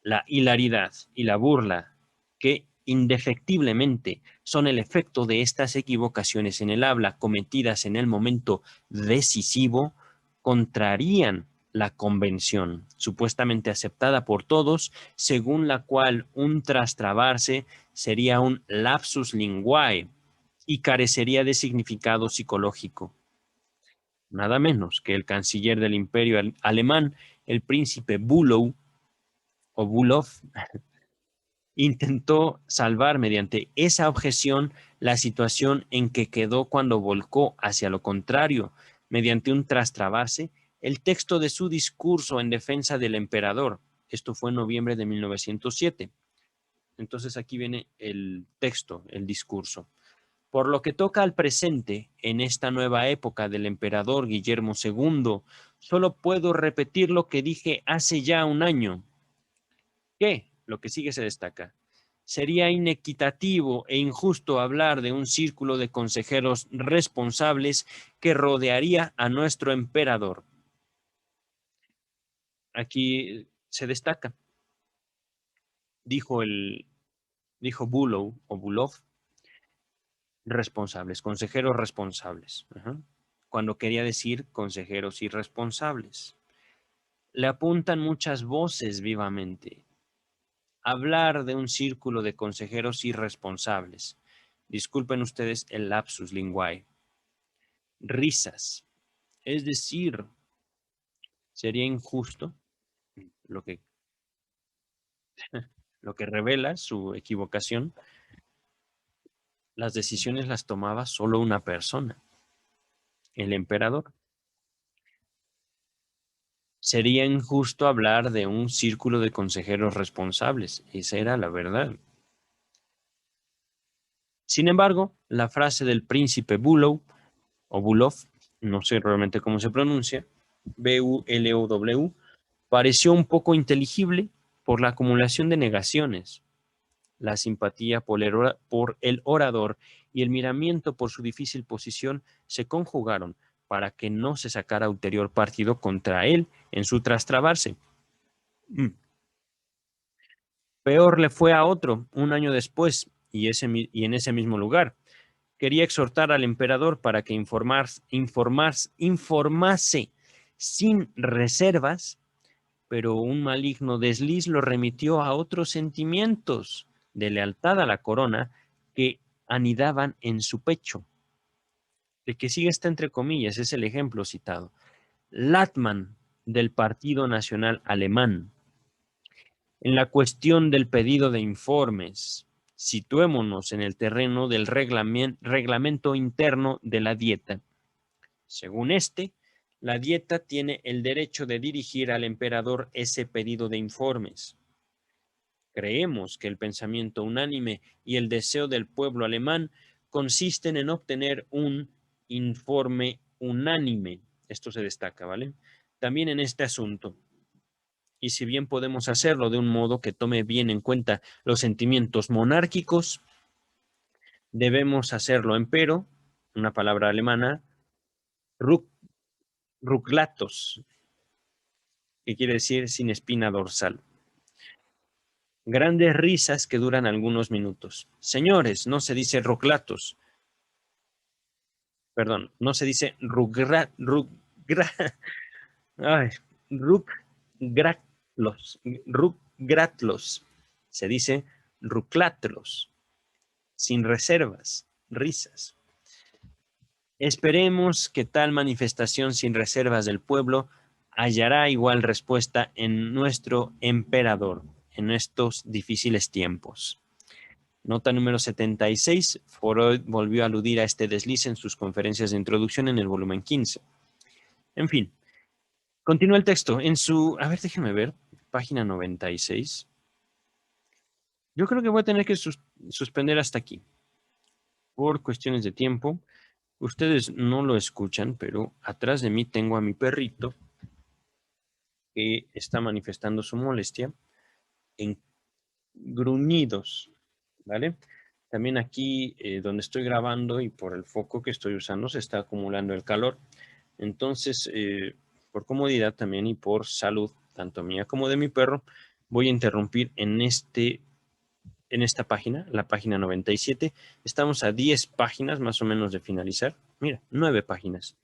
La hilaridad y la burla, que indefectiblemente son el efecto de estas equivocaciones en el habla cometidas en el momento decisivo, contrarían la convención, supuestamente aceptada por todos, según la cual un trastrabarse sería un lapsus linguae y carecería de significado psicológico. Nada menos que el canciller del imperio alemán, el príncipe Bülow, o Bülow, intentó salvar mediante esa objeción la situación en que quedó cuando volcó hacia lo contrario, mediante un trastrabase, el texto de su discurso en defensa del emperador. Esto fue en noviembre de 1907. Entonces aquí viene el texto, el discurso. Por lo que toca al presente, en esta nueva época del emperador Guillermo II, solo puedo repetir lo que dije hace ya un año. ¿Qué? Lo que sigue se destaca. Sería inequitativo e injusto hablar de un círculo de consejeros responsables que rodearía a nuestro emperador. Aquí se destaca. Dijo Bülow o Bülow, responsables, consejeros responsables. Cuando quería decir consejeros irresponsables. Le apuntan muchas voces vivamente. Hablar de un círculo de consejeros irresponsables. Disculpen ustedes el lapsus linguae. Risas. Es decir, sería injusto lo que, lo que revela su equivocación. Las decisiones las tomaba solo una persona, el emperador. Sería injusto hablar de un círculo de consejeros responsables. Esa era la verdad. Sin embargo, la frase del príncipe Bülow, o Bülow, no sé realmente cómo se pronuncia, B-U-L-O-W, pareció un poco inteligible por la acumulación de negaciones. La simpatía por el orador y el miramiento por su difícil posición se conjugaron para que no se sacara ulterior partido contra él en su trastrabarse. Peor le fue a otro un año después y en ese mismo lugar. Quería exhortar al emperador para que informase sin reservas, pero un maligno desliz lo remitió a otros sentimientos de lealtad a la corona que anidaban en su pecho. El que sigue está entre comillas, es el ejemplo citado. Latman, del Partido Nacional Alemán. En la cuestión del pedido de informes, situémonos en el terreno del reglamento interno de la dieta. Según este, la dieta tiene el derecho de dirigir al emperador ese pedido de informes. Creemos que el pensamiento unánime y el deseo del pueblo alemán consisten en obtener un informe unánime. Esto se destaca, ¿vale? También en este asunto. Y si bien podemos hacerlo de un modo que tome bien en cuenta los sentimientos monárquicos, debemos hacerlo, empero, una palabra alemana, ruglatos, que quiere decir sin espina dorsal. Grandes risas que duran algunos minutos. Señores, no se dice ruglatos, perdón, no se dice ay, rugratlos, se dice ruclatlos, sin reservas, risas. Esperemos que tal manifestación sin reservas del pueblo hallará igual respuesta en nuestro emperador en estos difíciles tiempos. Nota número 76. Freud volvió a aludir a este desliz en sus conferencias de introducción en el volumen 15. En fin, continúa el texto. A ver, déjenme ver, página 96. Yo creo que voy a tener que suspender hasta aquí por cuestiones de tiempo. Ustedes no lo escuchan, pero atrás de mí tengo a mi perrito que está manifestando su molestia en gruñidos, ¿vale? También aquí donde estoy grabando y por el foco que estoy usando se está acumulando el calor. Entonces, por comodidad también y por salud, tanto mía como de mi perro, voy a interrumpir en esta página, la página 97. Estamos a 10 páginas más o menos de finalizar. Mira, 9 páginas.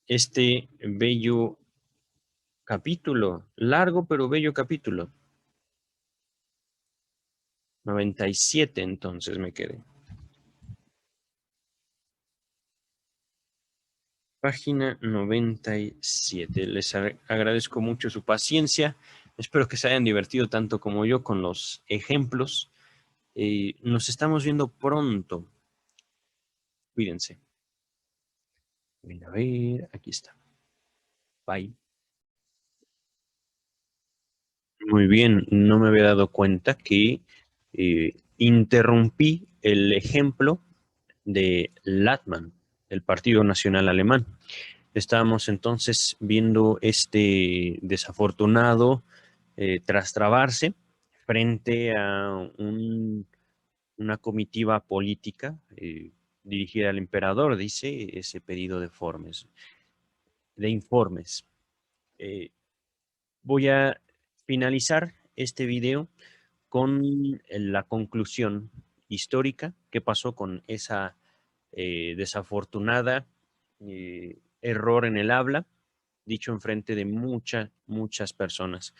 Este bello capítulo, largo pero bello capítulo. 97 entonces me quedé. Página 97. Les agradezco mucho su paciencia. Espero que se hayan divertido tanto como yo con los ejemplos. Nos estamos viendo pronto. Cuídense. A ver, aquí está. Bye. Muy bien, no me había dado cuenta que interrumpí el ejemplo de Latman, el Partido Nacional Alemán. Estábamos entonces viendo este desafortunado tras trabarse frente a una comitiva política dirigida al emperador, dice ese pedido de informes. Voy a finalizar este video con la conclusión histórica que pasó con esa desafortunada error en el habla, dicho en frente de muchas personas.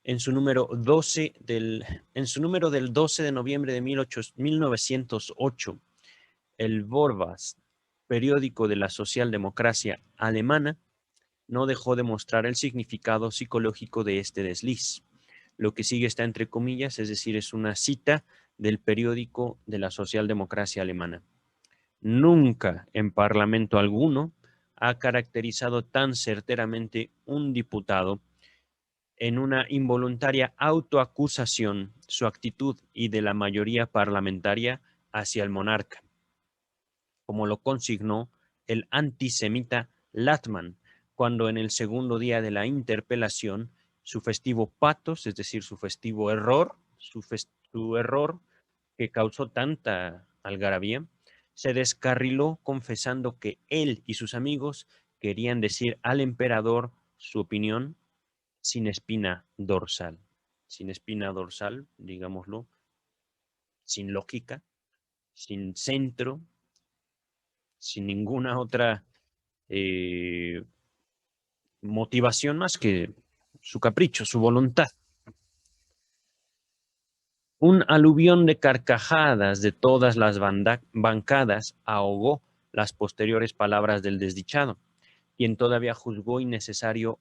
En su número 12 del 12 de noviembre de 1908, el Vorwärts, periódico de la socialdemocracia alemana, no dejó de mostrar el significado psicológico de este desliz. Lo que sigue está entre comillas, es decir, es una cita del periódico de la socialdemocracia alemana. Nunca en parlamento alguno ha caracterizado tan certeramente un diputado en una involuntaria autoacusación su actitud y de la mayoría parlamentaria hacia el monarca, como lo consignó el antisemita Latman, cuando en el segundo día de la interpelación, su festivo patos, es decir, su festivo error, su error que causó tanta algarabía, se descarriló confesando que él y sus amigos querían decir al emperador su opinión sin espina dorsal. Sin espina dorsal, digámoslo, sin lógica, sin centro, sin ninguna otra eh, motivación más que su capricho, su voluntad. Un aluvión de carcajadas de todas las bancadas ahogó las posteriores palabras del desdichado, quien todavía juzgó innecesario,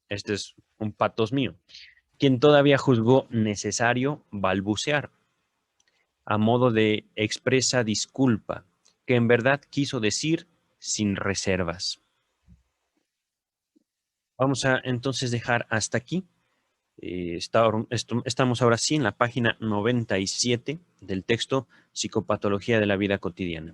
este es un patos mío, quien todavía juzgó necesario balbucear, a modo de expresa disculpa, que en verdad quiso decir sin reservas. Vamos a entonces dejar hasta aquí. Estamos ahora sí en la página 97 del texto Psicopatología de la vida cotidiana.